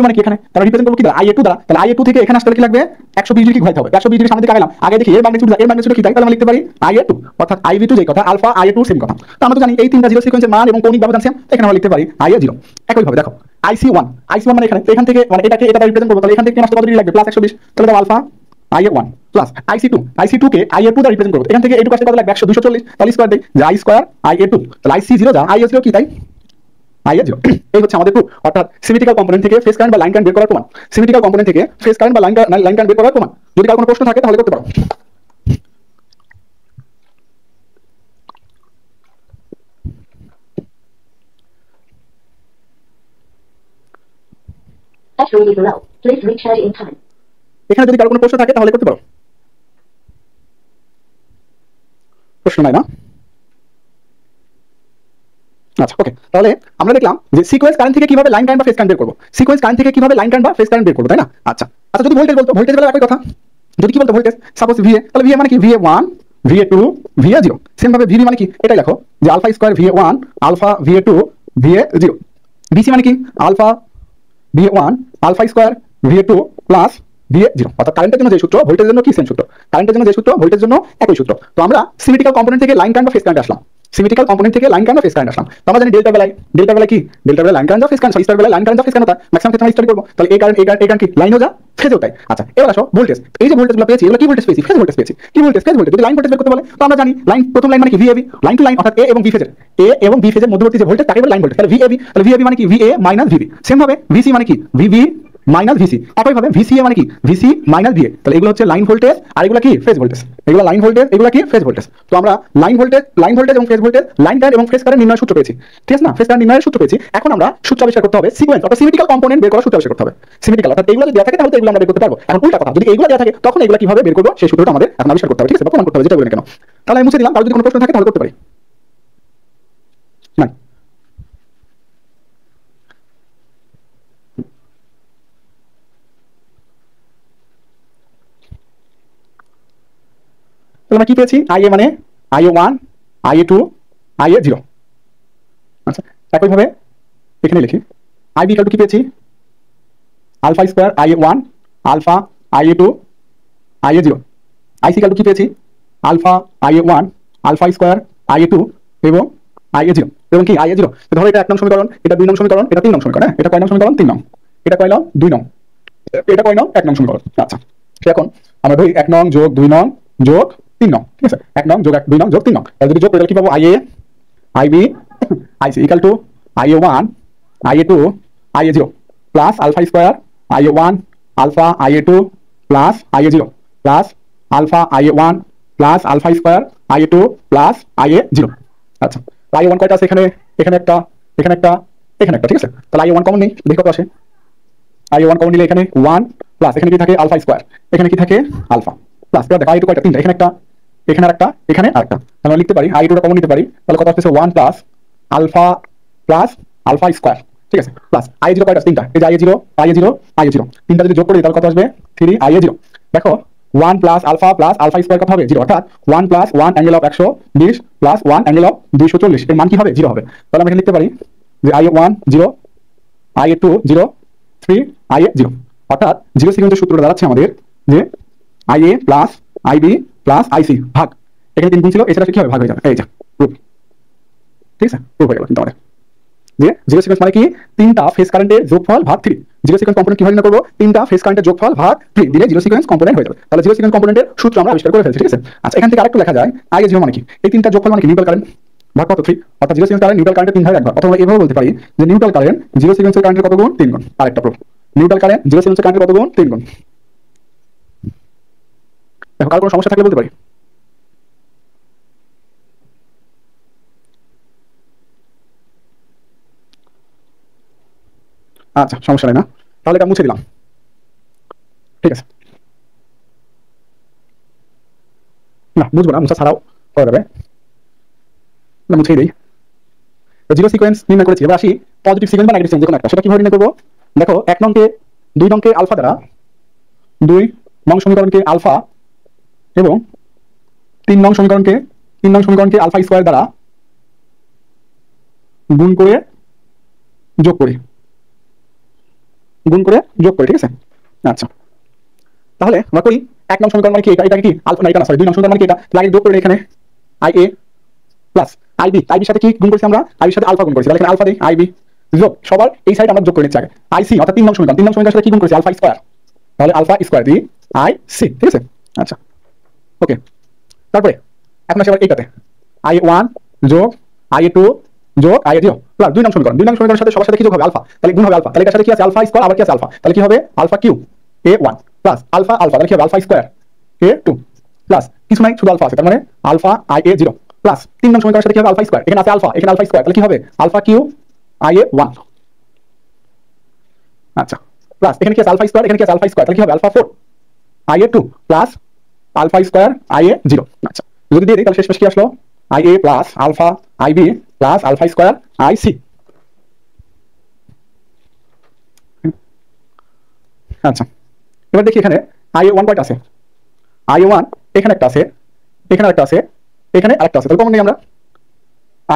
মানে কি, এখানে তারা রিপ্রেজেন্ট করব কি দ্বারা, IA2 দ্বারা। তাহলে IA2 থেকে এখানে আসলে কি লাগবে, 120 ডিগ্রি ঘুরাইতে হবে। 120 ডিগ্রি সামনে দিকে আগালাম, আগে দেখি এর ম্যাগনিটিউড কি, তাই তাহলে আমরা লিখতে পারি IA2, অর্থাৎ IB2 যেই কথা, আলফা IA2 সেম কথা। তো আমরা তো জানি এই তিনটা জিরো সিকোয়েন্সের মান এবং কৌণিক ব্যবধান সেম, এখানে আমরা লিখতে পারি IA0। একই ভাবে দেখো IC1 মানে এখান থেকে মানে এটাকে এটা দ্বারা রিপ্রেজেন্ট করব, তাহলে এখান থেকে নষ্ট কত ডিগ্রি লাগবে, +120। তাহলে দাও আলফা IA1 প্লাস IC2 কে IA2 দ্বারা রিপ্রেজেন্ট করব, এখান থেকে এইটুকু আসলে কত লাগবে, 240। তাহলে স্কয়ার দেই, যে I স্কয়ার IA2, তাহলে IC0 যা IA0 কি তাই IA0। এই হচ্ছে আমাদের প্রুফ। অর্থাৎ সিমেট্রিক্যাল কম্পোনেন্ট থেকে ফেজ কারেন্ট বা লাইন কারেন্ট বের করার প্রমাণ, সিমেট্রিক্যাল কম্পোনেন্ট থেকে ফেজ কারেন্ট বা লাইন কারেন্ট বের করার প্রমাণ। যদি কারো কোনো প্রশ্ন থাকে তাহলে করতে পারো। এখানে যদি কারো কোনো প্রশ্ন থাকে তাহলে করতে পারো। প্রশ্ন নাই না, আচ্ছা ওকে। তাহলে আমরা দেখলাম যে সিকোয়েন্স কারেন্ট থেকে কিভাবে লাইন কারেন্ট বা ফেজ কারেন্ট বের করব, সিকোয়েন্স কারেন্ট থেকে কিভাবে লাইন কারেন্ট বা ফেজ কারেন্ট বের করব, তাই না। আচ্ছা যদি ভোল্টেজ বলতো, ভোল্টেজ বলে একই কথা। যদি কি বলতো ভোল্টেজ, সাপোজ VA, তাহলে VA মানে কি, VA1 VA2 VA0। সেম ভাবে VB মানে কি, এটাই লেখো, যে alpha square VA1 alpha VA2 VA0। BC মানে কি, alpha VA1 alpha square VA2 plus VA0। অর্থাৎ কারেন্টের জন্য যে সূত্র, ভোল্টেজের জন্য কি সেম সূত্র, কারেন্টের জন্য যে সূত্র, ভোল্টেজের জন্য একই সূত্র। তো আমরা সিমেট্রিক্যাল কম্পোনেন্ট থেকে লাইন কারেন্ট বা ফেজ কারেন্ট আসলাম। সিমেট্রিক্যাল কম্পোনেন্ট থেকে লাইন কারেন্ট বা ফেজ কারেন্ট আসলাম। তো আমরা জানি ডেল্টা বেলায় কি ডেল্টা বেলায় লাইন কারেন্ট বা ফেজ কারেন্ট, স্টার বেলায় লাইন কারেন্ট বা ফেজ কারেন্ট, ম্যাক্সিমাম ক্ষেত্রে আমরা স্টাডি করব। তাহলে এই কারেন্ট কি লাইনও যা ফেজও তাই। আচ্ছা, এবার আসো ভোল্টেজ। এই যে ভোল্টেজগুলো পেয়েছি এগুলো কি ভোল্টেজ পেয়েছি? ফেজ ভোল্টেজ পেয়েছি। কি ভোল্টেজ? Phase voltage. যদি লাইন ভোল্টেজ বের করতে বলে তো আমরা জানি লাইন প্রথম লাইন মানে কি ভিএবি, লাইন টু লাইন অর্থাৎ এ এবং বি ফেজের মধ্যবর্তী যে ভোল্টেজ তাকে বলে লাইন ভোল্টেজ। তাহলে ভিএবি, তাহলে ভিএবি মানে কি ভিএ মাইনাস ভিবি। সেম ভাবে ভিসি মানে কি ভিবি মাইনাস ভিসি। একইভাবে ভিসিএ মানে কি ভিসি মাইনাস ভিএ। তাহলে এগুলো হচ্ছে লাইন ভোল্টেজ আর এগুলো কি ফেজ ভোল্টেজ। এগুলো লাইন ভোল্টেজ, এগুলো কি ফেজ ভোল্টেজ। তো আমরা লাইন ভোল্টেজ এবং ফেজ ভোল্টেজ, লাইন কারেন্ট এবং ফেজ কারেন্ট নির্ণয়ের সূত্র পেয়েছি। ঠিক আছে না? ফেজ কারেন্ট নির্ণয়ের সূত্র পেয়েছি। এখন আমরা সূত্র আবিষ্কার করতে হবে সিকোয়েন্স অর্থাৎ সিমেট্রিক্যাল কম্পোনেন্ট বের করার সূত্র আবিষ্কার করতে হবে। সিমেট্রিক্যাল অর্থাৎ এগুলো যদি দেওয়া থাকে তাহলে এগুলো আমরা বের করতে পারবো। এখন উল্টা কথা, যদি এগুলো দেওয়া থাকে তখন এগুলো কিভাবে বের করবো সেই সূত্রটা আমাদের এখন আবিষ্কার করতে হবে। ঠিক আছে, প্রমাণ করতে হবে, যেটা বলি কেন। তাহলে আমি মুছে দিলাম, তাহলে যদি কোনো প্রশ্ন থাকে তাহলে করতে পারি না। তাহলে আমরা কি পেয়েছি? আইএ মানে IA1, IA2, IA0। আচ্ছা, একইভাবে এখানে লিখি আইবি ইকুয়াল টু কি পেয়েছি? Alpha square IA1 alpha IA2 IA0। IC equal to কি পেয়েছি? Alpha IA1 alpha square IA2 এবং IA0 এবং কি IA0। তো ধরো এটা 1 নং সমীকরণ, এটা 2 নং সমীকরণ, এটা 3 নং সমীকরণ। হ্যাঁ, এটা কয় নং সমীকরণ? 3 নং। এটা কয় নং? 2 নং। এটা কয় নং? 1 নং সমীকরণ। আচ্ছা, এখন আমরা ধরি 1 নং যোগ 2 নং যোগ 3 নং। ঠিক আছে, 1 নং যোগ 2 নং যোগ 3 নং। তাহলে যদি যোগ করি তাহলে কি পাবো? IA IB IC equal to IA1 IA2 IA0 plus alpha square IA1 alpha IA2 plus IA0 plus alpha IA1 plus alpha square IA2 plus IA0। আচ্ছা, IA1 কয়টা আছে এখানে? এখানে একটা, এখানে একটা, এখানে একটা। ঠিক আছে, তাহলে IA1 কমন নেই, দেখি কত আসে। IA1 কমন নিলে এখানে 1 প্লাস এখানে কি থাকে? Alpha square. এখানে কি থাকে? Alpha plus. এবার দেখো I2 কয়টা? 3টা। এখানে একটা, এখানে আরেকটা, এখানে আরেকটা। আমরা লিখতে পারি I2 টা কমন নিতে পারি। তাহলে কত আসছে? 1 plus alpha plus alpha square. ঠিক আছে, প্লাস I0 কয়টা? 3টা। এই যে IA0 তিনটা যদি যোগ করি তাহলে কত আসবে? 3IA0। দেখো 1 প্লাস আলফা স্কয়ার কত হবে? 0। অর্থাৎ 1 plus 1 angle of 120 plus 1 angle of 240 এর মান কি হবে? 0 হবে। তাহলে আমরা এখানে লিখতে পারি যে IA1 0, IA2 0, 3IA0। অর্থাৎ জিরো সিকোয়েন্সের সূত্রটা দাঁড়াচ্ছে আমাদের যে IA plus IB plus IC ভাগ, এখানে 3 গুণ ছিল, এছাড়া কি হবে? ভাগ হয়ে যাবে। এই যে প্রুফ। ঠিক আছে, প্রুফ হয়ে গেল কিন্তু আমাদের যে জিরো সিকোয়েন্স মানে কি? 3টা ফেজ কারেন্টের যোগফল ভাগ 3। জিরো সিকোয়েন্স কম্পোনেন্ট কিভাবে নির্ণয় করব? 3টা ফেজ কারেন্টের যোগফল ভাগ 3 দিলে জিরো সিকোয়েন্স কম্পোনেন্ট হয়ে যাবে। তাহলে জিরো সিকোয়েন্স কম্পোনেন্টের সূত্র আমরা আবিষ্কার করে ফেলছি। ঠিক আছে, আচ্ছা, এখান থেকে আরেকটু লেখা যায় IA0 মানে কি? এই 3টা যোগফল মানে কি? নিউট্রাল কারেন্ট ভাগ কত? 3। অর্থাৎ জিরো সিকোয়েন্স কারেন্ট নিউট্রাল কারেন্টের 3 ভাগের 1 ভাগ। অথবা এভাবে বলতে পারি যে নিউট্রাল কারেন্ট জিরো সিকোয়েন্সের কারেন্টের কত গুণ? 3 গুণ। আরেকটা প্রুফ, নিউট্রাল কারেন্ট জিরো সিকোয়েন্সের কারেন্টের কত গুণ? 3 গুণ। দেখো কার কোনো সমস্যা থাকলে বলতে পারি। আচ্ছা, সমস্যা নেই না, তাহলে এটা মুছে দিলাম। ঠিক আছে, না বুঝবো না, মুছা ছাড়াও করা যাবে না, মুছেই দিই। জিরো সিকোয়েন্স নির্ণয় করেছি, এবার আসি পজিটিভ সিকোয়েন্স বা নেগেটিভ সিকোয়েন্স যে কোনো একটা, সেটা কিভাবে নির্ণয় করবো? দেখো 1 নংকে 2 নংকে আলফা দ্বারা, 2 নং সমীকরণকে আলফা এবং 3 নং সমীকরণকে আলফা স্কয়ার দ্বারা গুণ করে যোগ করি, ঠিক আছে। আচ্ছা, তাহলে আমরা করি 1 নং সমীকরণ মানে কি? এটা কি আলফা না, এটা না, সরি 2 নং সমীকরণ মানে কি? এটা লাগে যোগ করে এখানে IA প্লাস IB সাথে কি গুণ করেছি আমরা? IB সাথে আলফা গুণ করেছি। তাহলে এখানে আলফা দেই, IB যোগ সবার এই সাইড আমরা যোগ করে নিচ্ছি আগে। IC অর্থাৎ 3 নং সমীকরণের সাথে কি গুণ করেছি? Alpha square. তাহলে আলফা স্কয়ার দি IC। ঠিক আছে, আচ্ছা ওকে। তারপরে এখন আসি আবার এইটাতে IA1 যোগ IA2 যোগ IA0 প্লাস 2 নং সমীকরণের সাথে সবার সাথে কি যোগ হবে? আলফা। তাহলে গুণ হবে আলফা। তাহলে এটার সাথে কি আছে? আলফা স্কয়ার, আবার কি আছে? আলফা। তাহলে কি হবে? Alpha Q A1 plus alpha তাহলে কি হবে? আলফা স্কয়ার A2 প্লাস কিছু নাই, শুধু আলফা আছে, তার মানে আলফা IA0 প্লাস 3 নং সমীকরণের সাথে কি হবে? আলফা স্কয়ার, এখানে আছে আলফা, এখানে আলফা স্কয়ার, তাহলে কি হবে? Alpha Q IA1। আচ্ছা, প্লাস এখানে কি আছে? আলফা স্কয়ার, এখানে কি আছে? আলফা স্কয়ার, তাহলে কি হবে? Alpha 4 IA2 plus alpha square IA0। আচ্ছা, যদি দিয়ে দিই তাহলে শেষমেশ কি আসলো? IA plus alpha IB plus alpha square IC। আচ্ছা, এবার দেখি এখানে IA1 কয়টা আছে? IA1 এখানে একটা আছে, এখানে একটা আছে, এখানে আরেকটা আছে। তাহলে কমন নেই আমরা।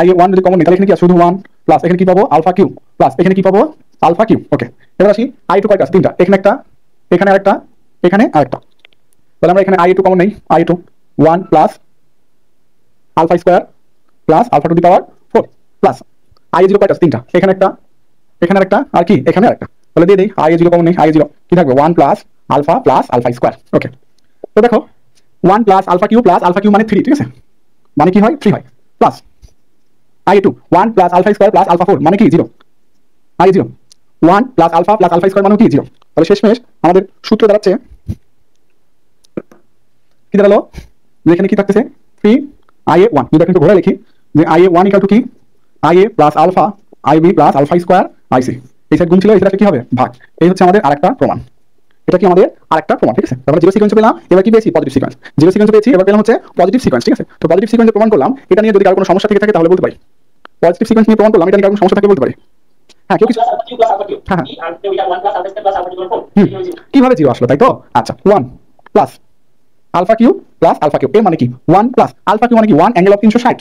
IA1 যদি কমন নেই তাহলে এখানে কি আছে? শুধু 1 প্লাস এখানে কি পাবো? আলফা কিউ প্লাস এখানে কি পাবো? Alpha Q. ওকে, এবার আসি I2 কয়টা আছে? 3টা। এখানে একটা, এখানে আরেকটা, এখানে আরেকটা। তাহলে আমরা এখানে IA2 কমন নেই, IA2 1 plus alpha square plus alpha to the power 4 plus I A zero কয়টা তিনটা এখানে একটা আর কি এখানে আরেকটা তাহলে দিয়ে দেই আই এ জিরো কমন নেই আই এ জিরো কি থাকবে 1 প্লাস আলফা স্কয়ার ওকে তো দেখো 1 প্লাস আলফা কিউ মানে 3 ঠিক আছে মানে কি হয় 3 হয় plus I two 1 plus alpha square plus alpha 4 মানে কি 0 আই 0 1 প্লাস আলফা স্কয়ার মানে কি 0 তাহলে শেষমেশ আমাদের সূত্র দাঁড়াচ্ছে কি দাঁড়ালো যেখানে কি থাকতেছে 3 আই এ 1 যদি একটু ঘোরা লিখি যে আই এ 1 ইকুয়াল টু কি I A plus alpha I B plus alpha square I C এই সাইড গুণ ছিল এই সাইড কি হবে ভাগ এই হচ্ছে আমাদের আরেকটা প্রমাণ এটা কি আমাদের আরেকটা প্রমাণ ঠিক আছে তারপরে জিরো সিকোয়েন্স পেলাম এবার কি পেয়েছি পজিটিভ সিকোয়েন্স জিরো সিকোয়েন্স পেয়েছি এবার পেলাম হচ্ছে পজিটিভ সিকোয়েন্স ঠিক আছে তো পজিটিভ সিকোয়েন্সে প্রমাণ করলাম এটা নিয়ে যদি কারো কোনো সমস্যা থেকে থাকে তাহলে বলতে পারি পজিটিভ সিকোয়েন্স নিয়ে প্রমাণ করলাম এটা নিয়ে কারো কোনো সমস্যা থাকে বলতে পারি হ্যাঁ কেউ কিছু হ্যাঁ কিভাবে জিরো আসলো তাই তো আচ্ছা 1 প্লাস আলফা কিউ এ মানে কি 1 প্লাস আলফা কিউ মানে কি 1 অ্যাঙ্গেল অফ 360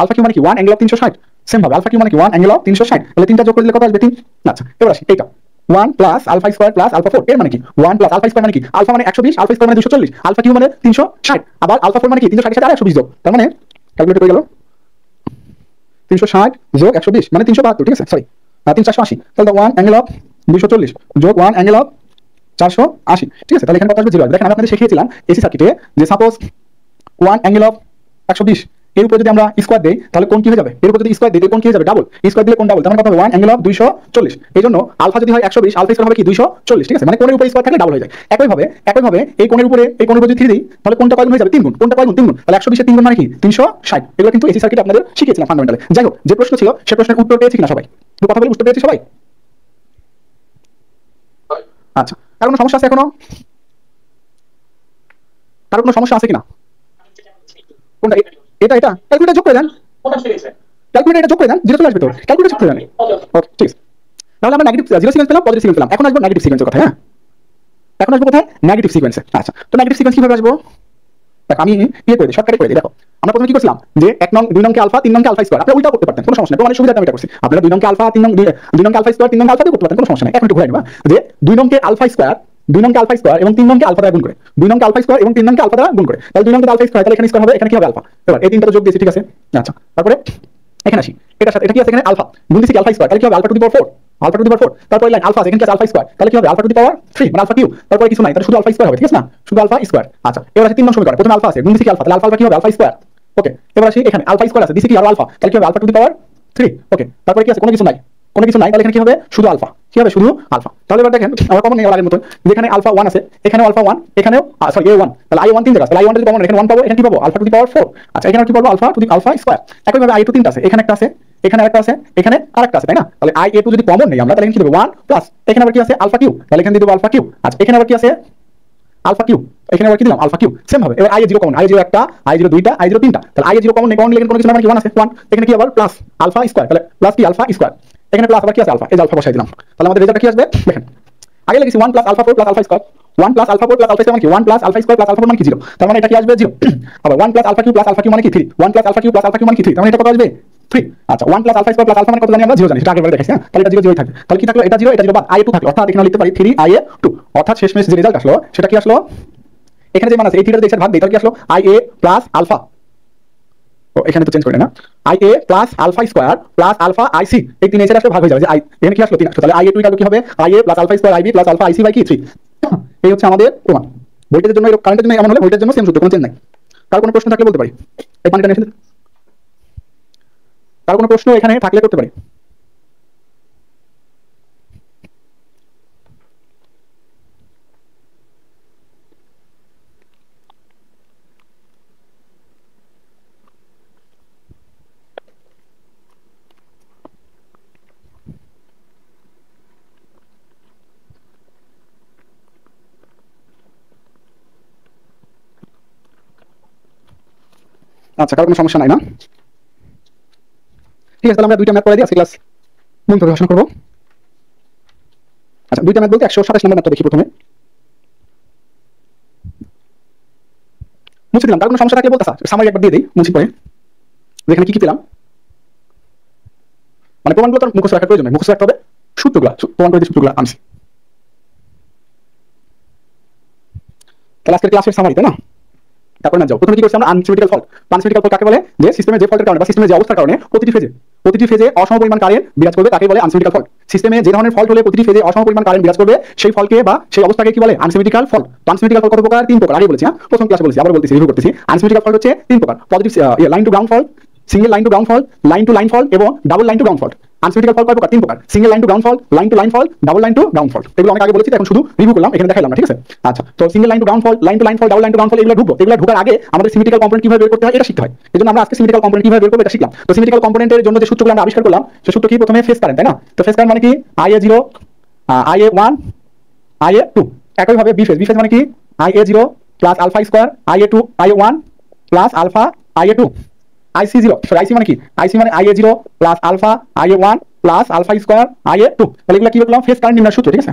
আলফা কিউ মানে কি 1 অ্যাঙ্গেল অফ 360 সেম ভাবে আলফা কিউ মানে কি 1 অ্যাঙ্গেল অফ 360 তাহলে তিনটা যোগ করে দিলে কত আসবে 3 আচ্ছা এবার আসি এইটা 1 plus alpha square plus alpha 4 এর মানে কি 1 প্লাস আলফা স্কয়ার মানে কি আলফা মানে 120 আলফা স্কয়ার মানে 240 আলফা কিউ মানে 360 আবার আলফা 4 মানে কি 360 এর সাথে 120 যোগ তার মানে ক্যালকুলেটর হয়ে গেল 360 যোগ 120 মানে 372 ঠিক আছে সরি 380 তাহলে 1 অ্যাঙ্গেল অফ 240 যোগ 1 অ্যাঙ্গেল অফ 480 ঠিক আছে তাহলে এখানে কত আসবে 0 দেখেন আমি আপনাদের শিখিয়েছিলাম এসি সার্কিটে যে সাপোজ 1 অ্যাঙ্গেল অফ 120 এর উপরে যদি আমরা স্কয়ার দেই তাহলে কোণ কি হয়ে যাবে এর উপরে যদি স্কয়ার দেই কোণ কি হয়ে যাবে ডাবল স্কয়ার দিলে কোণ ডাবল তার মানে কত হবে 1 অ্যাঙ্গেল অফ 240 এইজন্য আলফা যদি হয় 120 আলফা স্কয়ার হবে কি 240 ঠিক আছে মানে কোণের উপরে স্কয়ার থাকলে ডাবল হয়ে যায় একইভাবে এই কোণের উপরে এই কোণের উপরে যদি 3 দেই তাহলে কোণটা কয় গুণ হয়ে যাবে 3 গুণ কোণটা কয় গুণ 3 গুণ তাহলে 120 এর 3 গুণ মানে কি 360 এগুলো কিন্তু এসি সার্কিটে আপনাদের শিখিয়েছিলাম ফান্ডামেন্টালে যাই হোক যে প্রশ্ন ছিল সেই প্রশ্নের উত্তর পেয়েছি কিনা সবাই তো কথা বলি উত্তর পেয়েছি সবাই আচ্ছা কার কোনো সমস্যা আছে এখনো কার কোনো সমস্যা আছে কিনা কোনটা এটা ক্যালকুলেটর যোগ করে দেন ক্যালকুলেটর এটা যোগ করে দেন জিরো চলে আসবে তো ক্যালকুলেটর যোগ করে দেন ওকে ঠিক আছে তাহলে আমরা নেগেটিভ জিরো সিকোয়েন্স পেলাম পজিটিভ সিকোয়েন্স পেলাম এখন আসবো নেগেটিভ সিকোয়েন্সের কথা হ্যাঁ এখন আসবো কোথায় নেগেটিভ সিকোয়েন্সে আচ্ছা তো নেগেটিভ সিকোয়েন্স কিভাবে আসবো দেখো আমি করে দিই শর্টকাটে করে দিই দেখো আমরা প্রথমে কি করছিলাম যে 1 নং 2 নং কে আলফা 3 নং কে আলফা স্কয়ার আপনি উল্টা করতে পারতেন কোনো সমস্যা নেই প্রমাণের সুবিধাতে আমি এটা করছি আপনারা 2 নং কে আলফা 3 নং 2 নং কে আলফা স্কয়ার 3 নং কে আলফা দিয়ে করতে পারতেন কোনো সমস্যা নেই এখন একটু ঘুরাই নিবা যে 2 নং কে আলফা স্কয়ার 2 নং কে আলফা স্কয়ার এবং 3 নং কে আলফা দ্বারা গুণ করে 2 নং কে আলফা স্কয়ার এবং 3 নং কে আলফা দ্বারা গুণ করে তাহলে 2 নং কে আলফা স্কয়ার তাহলে এখানে স্কয়ার হবে এখানে কি হবে আলফা এবার এই তিনটা যোগ দিয়েছি ঠিক আছে আচ্ছা তারপরে এখানে আসি এটার সাথে এটা কি আছে এখানে আলফা গুণ দিয়েছি আলফা স্কয়ার তাহলে কি হবে alpha to the power 4 alpha to the power 4 তারপরে লাইন আলফা এখানে কি আছে আলফা স্কয়ার তাহলে কি হবে আলফা টু দি পাওয়ার 3 মানে আলফা কিউ তারপরে কিছু নাই তাহলে শুধু আলফা স্কয়ার হবে ঠিক আছে না শুধু আলফা স্কয়ার আচ্ছা এবার আসি 3 নং সমীকরণ প্রথমে আলফা আছে গুণ দিয়েছি আলফা তাহলে আলফা কি হবে আলফা স্কয়ার ওকে এবার আসি এখানে আলফা স্কয়ার আছে দিছি কি আর আলফা তাহলে কি হবে আলফা টু দি পাওয়ার 3 ওকে তারপরে কি আছে কোনো কিছু নাই তাহলে এখানে কি হবে শুধু আলফা কি হবে শুধু আলফা তাহলে এবার দেখেন আমরা কমন নেই আগের মতো যেখানে আলফা 1 আছে এখানেও আলফা 1 এখানেও সরি a1 তাহলে i1 তিন জায়গা তাহলে i1 যদি কমন এখানে 1 পাবো এখানে কি পাবো আলফা টু দি পাওয়ার 4 আচ্ছা এখানে কি পাবো alpha to the alpha square একইভাবে i2 তিনটা আছে এখানে একটা আছে এখানে আরেকটা আছে এখানে আরেকটা আছে তাই না তাহলে i2 যদি কমন নেই আমরা তাহলে কি দেব 1 প্লাস এখানে আবার কি আছে আলফা কিউ তাহলে এখানে দিয়ে দেব আলফা কিউ আচ্ছা এখানে আবার কি আছে আলফা কিউ এখানে আবার কি দিলাম আলফা কিউ সেম হবে এবার i0 কমন i0 একটা i0 দুইটা i0 তিনটা তাহলে i0 কমন নেই কমন লিখেন কোনো কিছু না মানে কি 1 আছে 1 এখানে কি আবার প্লাস আলফা স্কয়ার তাহলে প্লাস কি আলফা স্কয়ার এখানে প্লাস আবার কি আছে আলফা এই আলফা বসাই দিলাম তাহলে আমাদের রেজাল্টটা কি আসবে দেখেন আগে লিখেছি 1 plus alpha 4 plus alpha square 1 plus alpha 4 plus alpha square মানে কি 1 plus alpha square plus alpha 4 মানে কি 0 তার মানে এটা কি আসবে 0 আবার 1 plus alpha Q plus alpha Q মানে কি 3 1 plus alpha Q plus alpha Q মানে কি 3 তার মানে এটা কত আসবে 3 আচ্ছা 1 plus alpha square plus alpha মানে কত জানি আমরা 0 জানি সেটা আগেরবার দেখাইছি হ্যাঁ তাহলে এটা 0 0 থাকবে তাহলে কি থাকলো এটা 0 এটা 0 বাদ i2 থাকলো অর্থাৎ এখানে লিখতে পারি 3ia2 অর্থাৎ শেষমেশ যে রেজাল্ট আসলো সেটা কি আসলো এখানে যে মান আছে এই থিটার দেখছেন ভাগ দেই তাহলে কি আসলো ia প্লাস আলফা ও এখানে তো চেঞ্জ করে না ia plus alpha square plus alpha ic এই তিন এর আসলে ভাগ হয়ে যাবে যে i এখানে কি আসলো 3 আসলো তাহলে ia2 ইকুয়াল কি হবে ia plus alpha square ib plus alpha ic by কি 3 এই হচ্ছে আমাদের প্রমাণ ভোল্টেজের জন্য কারেন্টের জন্য এমন হলে ভোল্টেজের জন্য সেম সূত্র কোনো চেঞ্জ নাই কার কোনো প্রশ্ন থাকলে বলতে পারি এই পানিটা নিয়ে কার কোনো প্রশ্ন এখানে থাকলে করতে পারি আচ্ছা কার কোনো সমস্যা নাই না ঠিক আছে তাহলে আমরা দুইটা ম্যাথ করে দিই আজকে ক্লাস মন করে পড়াশোনা করব আচ্ছা দুইটা ম্যাথ বলতে 127 নম্বর ম্যাথটা দেখি প্রথমে মুছে দিলাম কার কোনো সমস্যা থাকলে বলতে সামারি একবার দিয়ে দেই মুছে পড়ে যেখানে কি কি পেলাম মানে প্রমাণগুলো তো মুখস্থ রাখার প্রয়োজন নেই মুখস্থ রাখতে হবে সূত্রগুলো প্রমাণ করে দিই সূত্রগুলো আনছি তাহলে আজকের ক্লাসের সামারি তাই না তারপর ম্যাথ যাও। প্রথমে কি করছি আমরা? Unsymmetrical fault. আনসিমেট্রিক্যাল ফল্ট কাকে বলে? যে সিস্টেমে যে ফল্টের কারণে বা সিস্টেমে যে অবস্থার কারণে প্রতিটি ফেজে অসম পরিমাণ কারেন্ট বিরাজ করবে তাকে বলে আনসিমেট্রিক্যাল ফল্ট। সিস্টেমে যে ধরনের ফল্ট হলে প্রতিটি ফেজে অসম পরিমাণ কারেন্ট বিরাজ করবে সেই ফলকে বা সেই অবস্থাকে কি বলে? Unsymmetrical fault. তো আনসিমেট্রিক্যাল ফল্ট কত প্রকার? 3 প্রকার। আগে বলেছি, হ্যাঁ প্রথম ক্লাসে বলেছি, আবার বলতেছি, রিভিউ করতেছি। আনসিমেট্রিক্যাল ফল্ট হচ্ছে 3 প্রকার। Positive line to ground fault, single line to ground fault, line to line fault এবং double line to ground fault. Unsymmetrical fault কয় প্রকার? 3 প্রকার। Single line to ground fault, line to line fault, double line to ground fault. এগুলো অনেক আগে বলেছি, এখন শুধু রিভিউ করলাম, এখানে দেখাইলাম না, ঠিক আছে? আচ্ছা, তো single line to ground fault, line to line fault, double line to ground fault এগুলো ঢুকবো। এগুলো ঢোকার আগে আমাদের সিমেট্রিক্যাল কম্পোনেন্ট কিভাবে বের করতে হয় এটা শিখতে হয়। এজন্য আমরা আজকে সিমেট্রিক্যাল কম্পোনেন্ট কিভাবে বের করব এটা শিখলাম। তো সিমেট্রিক্যাল কম্পোনেন্টের জন্য যে সূত্রগুলো আমরা আবিষ্কার করলাম সে সূত্র কি? প্রথমে ফেজ কারেন্ট, তাই না? তো ফেজ কারেন্ট মানে কি? IA0 IA1 IA2। একইভাবে বি ফেজ মানে কি? IA0 plus alpha square IA2 IA1 plus alpha IA2। IC0 sorry IC মানে কি? IC মানে IA0 plus alpha IA1 plus alpha square IA2। তাহলে এগুলো কি করলাম? ফেজ কারেন্ট নির্ণয়ের সূত্র, ঠিক আছে?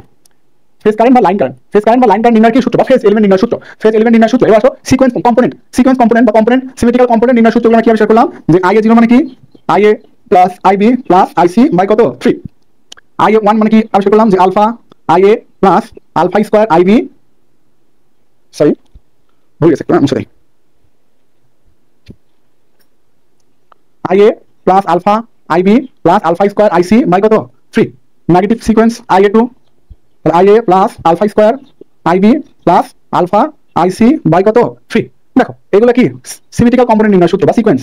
ফেজ কারেন্ট বা লাইন কারেন্ট, ফেজ কারেন্ট বা লাইন কারেন্ট নির্ণয়ের কি সূত্র? বা ফেজ এলিমেন্ট নির্ণয়ের সূত্র, ফেজ এলিমেন্ট নির্ণয়ের সূত্র। এবার আসো সিকোয়েন্স কম্পোনেন্ট বা কম্পোনেন্ট সিমেট্রিক্যাল কম্পোনেন্ট নির্ণয়ের সূত্রগুলো আমরা কি আবিষ্কার করলাম? যে IA0 মানে কি? IA plus IB plus IC by কত? 3। IA1 মানে কি আবিষ্কার করলাম? যে alpha IA plus alpha square IB, sorry ভুল গেছে, মুছে দেই। IA plus alpha IB plus alpha square IC by কত? 3। নেগেটিভ সিকোয়েন্স IA2, তাহলে IA plus alpha square IB plus alpha IC by কত? 3। দেখো এগুলো কি? সিমেট্রিক্যাল কম্পোনেন্ট নির্ণয়ের সূত্র বা সিকোয়েন্স।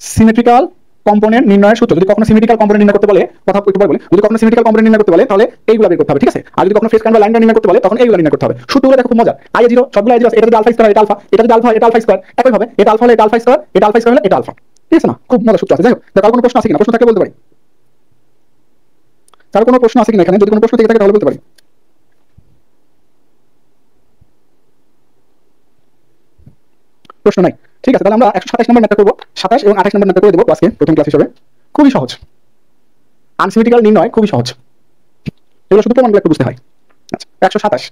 সিমেট্রিক্যাল কম্পোনেন্ট নির্ণয়ের সূত্র। যদি কখনো সিমেট্রিক্যাল কম্পোনেন্ট নির্ণয় করতে বলে, কথা একটু পরে বলি, যদি কখনো সিমেট্রিক্যাল কম্পোনেন্ট নির্ণয় করতে বলে তাহলে এইগুলো বের করতে হবে, ঠিক আছে? আর যদি কখনো ফেজ কারেন্ট বা লাইন কারেন্ট নির্ণয় করতে বলে তখন এইগুলো নির্ণয় করতে হবে। সূত্রগুলো দেখো খুব মজা। IA0 সবগুলো IA0 আছে, এটা যদি আলফা স্কয়ার এটা আলফা, এটা যদি আলফা এটা আলফা স্কয়ার, একই ভাবে এটা আলফা হলে এটা আলফা স্কয়ার, এটা আলফা স্কয়ার হলে এটা আলফা, ঠিক আছে না? খুব মজার সূত্র আছে। যাই হোক, দেখো কোনো প্রশ্ন আছে কিনা? প্রশ্ন থাকলে বলতে পারি। তার কোনো প্রশ্ন আছে কিনা এখানে? যদি কোনো প্রশ্ন থেকে থাকে তাহলে বলতে পারি। প্রশ্ন নাই, ঠিক আছে? তাহলে আমরা 127 নম্বর ম্যাথটা করব। 27 এবং 28 নম্বর ম্যাথটা করে দেব আজকে প্রথম ক্লাস হিসেবে। খুবই সহজ, আনসিমেট্রিক্যাল নির্ণয় খুবই সহজ। এগুলো শুধু প্রমাণগুলো একটু বুঝতে হয়। আচ্ছা, 127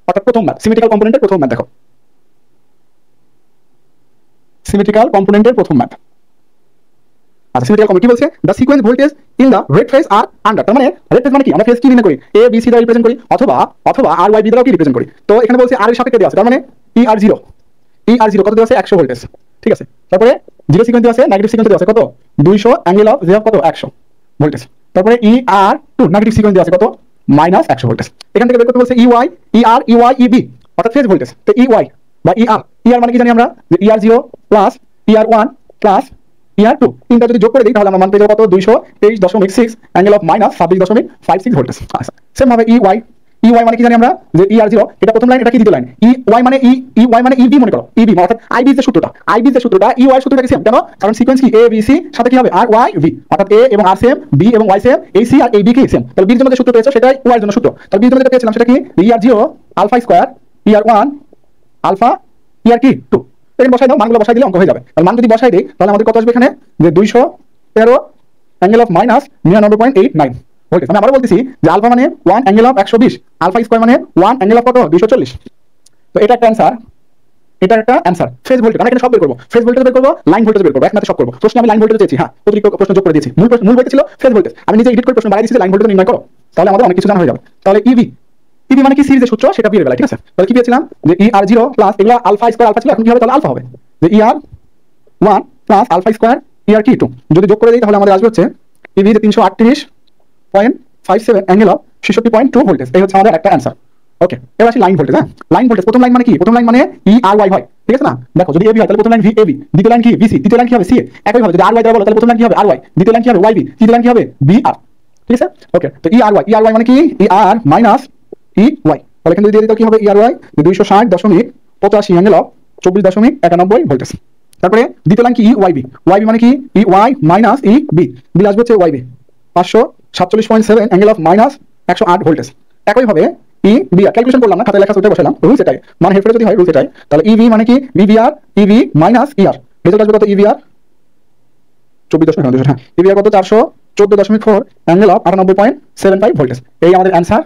অর্থাৎ প্রথম ম্যাথ, সিমেট্রিক্যাল কম্পোনেন্টের প্রথম ম্যাথ। দেখো সিমেট্রিক্যাল কম্পোনেন্টের প্রথম ম্যাথ। আচ্ছা, সিমেট্রিক্যাল কম্পোনেন্ট কি বলছে? The sequence voltage in the red phase are under. তার মানে রেড ফেজ মানে কি? আমরা ফেজ কি নির্ণয় করি? A B C দ্বারা রিপ্রেজেন্ট করি, অথবা আর ওয়াই বি দ্বারা কি রিপ্রেজেন্ট করি। তো এখানে বলছে আর এর সাপেক্ষে দেওয়া আছে, তার মানে ER0 কত দেওয়া আছে? 100 ভোল্টেজ, ঠিক আছে? তারপরে জিরো সিকোয়েন্স দেওয়া আছে, নেগেটিভ সিকোয়েন্স দেওয়া আছে কত? 200 অ্যাঙ্গেল অফ কত? 100 ভোল্টেজ। তারপরে ER2 নেগেটিভ সিকোয়েন্স দেওয়া আছে কত? -100 ভোল্টেজ। এখান থেকে বের করতে বলছে EY EB অর্থাৎ ফেজ ভোল্টেজ। তো EY বা ER মানে কি জানি আমরা? যে ER0 plus ER1 plus ER2 তিনটা যদি যোগ করে দিই তাহলে আমরা মান পেয়ে যাবো কত? 223.6 অ্যাঙ্গেল অফ -26.56 ভোল্টেজ। আচ্ছা, সেম ভাবে EY মানে কি জানি আমরা? যে ER0 এটা প্রথম লাইন, এটা কি দ্বিতীয় লাইন। EY মানে EY মানে EB মনে করো, EB অর্থাৎ IB এর সূত্রটা, EY এর সূত্রটা কি সেম? কেন? কারণ সিকোয়েন্স কি? A B C সাথে কি হবে? R Y V, অর্থাৎ A এবং R সেম, B এবং Y সেম, AC আর AB কি সেম। তাহলে B এর জন্য যে সূত্র পেয়েছো সেটাই Y এর জন্য সূত্র। তাহলে B এর জন্য যেটা পেয়েছিলাম সেটা কি? ER0 alpha square ER1 alpha ER2। এখানে বসাই দাও, মানগুলো বসাই দিলে অঙ্ক হয়ে যাবে। তাহলে মান যদি বসাই দেই তাহলে আমাদের কত আসবে এখানে? যে 213 অ্যাঙ্গেল অফ -99.89 ভোল্টেজ। আমি আবার বলতেছি যে আলফা মানে 1 অ্যাঙ্গেল অফ 120, আলফা স্কয়ার মানে 1 অ্যাঙ্গেল অফ কত? 240। তো এটা একটা অ্যানসার, এটা একটা অ্যানসার। ফেজ ভোল্টেজ আমি এখানে সব বের করব, ফেজ ভোল্টেজ বের করব, লাইন ভোল্টেজ বের করব, একসাথে সব করব। প্রশ্ন আমি লাইন ভোল্টেজ চেয়েছি, হ্যাঁ অতিরিক্ত প্রশ্ন যোগ করে দিয়েছি। মূল ভোল্টেজ ছিল ফেজ ভোল্টেজ, আমি নিজে এডিট করে প্রশ্ন বাড়াই দিয়েছি লাইন ভোল্টেজ নির্ণয় করো, তাহলে আমাদের অনেক কিছু জানা হয়ে যাবে। তাহলে ইবি মানে কি? সিরিজের সূত্র, সেটা বিয়ের বেলা, ঠিক আছে? তাহলে কি পেয়েছিলাম? যে ER0 প্লাস এগুলা আলফা স্কয়ার আলফা ছিল, এখন কি হবে? তাহলে আলফা হবে। যে ER1 plus alpha square ER2 যদি যোগ করে দিই তাহলে আমাদের আসবে হচ্ছে ইবি যে 338.57 অ্যাঙ্গেল অফ 66.2 ভোল্টেজ। এই হচ্ছে আমাদের একটা অ্যানসার। ওকে, এবার আসি লাইন ভোল্টেজ। হ্যাঁ, লাইন ভোল্টেজ প্রথম লাইন মানে কি? প্রথম লাইন মানে ERY হয়, ঠিক আছে না? দেখো যদি AB হয় তাহলে প্রথম লাইন VAB, দ্বিতীয় লাইন কি? VC, তৃতীয় লাইন কি হবে? CA। একই ভাবে যদি RY দ্বারা বলো তাহলে প্রথম লাইন কি হবে? RY, দ্বিতীয় লাইন কি হবে? YB, তৃতীয় লাইন কি হবে? BR, ঠিক আছে? ওকে, তো ERY মানে কি? ER minus EY। তাহলে এখানে যদি দিয়ে দিই তাহলে কি হবে? ERY 260.85 angle of 24.91 voltage. তারপরে দ্বিতীয় লাইন কি? EYB মানে কি? EY মাইনাস EB, দিলে আসবে হচ্ছে YB 547.7 অ্যাঙ্গেল অফ -108 ভোল্টেজ। একই ভাবে EBR ক্যালকুলেশন করলাম না, খাতায় লেখা সূত্রে বসালাম, রুলস এটাই, মানে হেরফের যদি হয় রুলস এটাই। তাহলে EB মানে কি? BBR EB minus ER, result আসবে কত? EBR 24.2, হ্যাঁ EBR কত? 414.4 অ্যাঙ্গেল অফ 98.75 ভোল্টেজ। এই আমাদের অ্যানসার।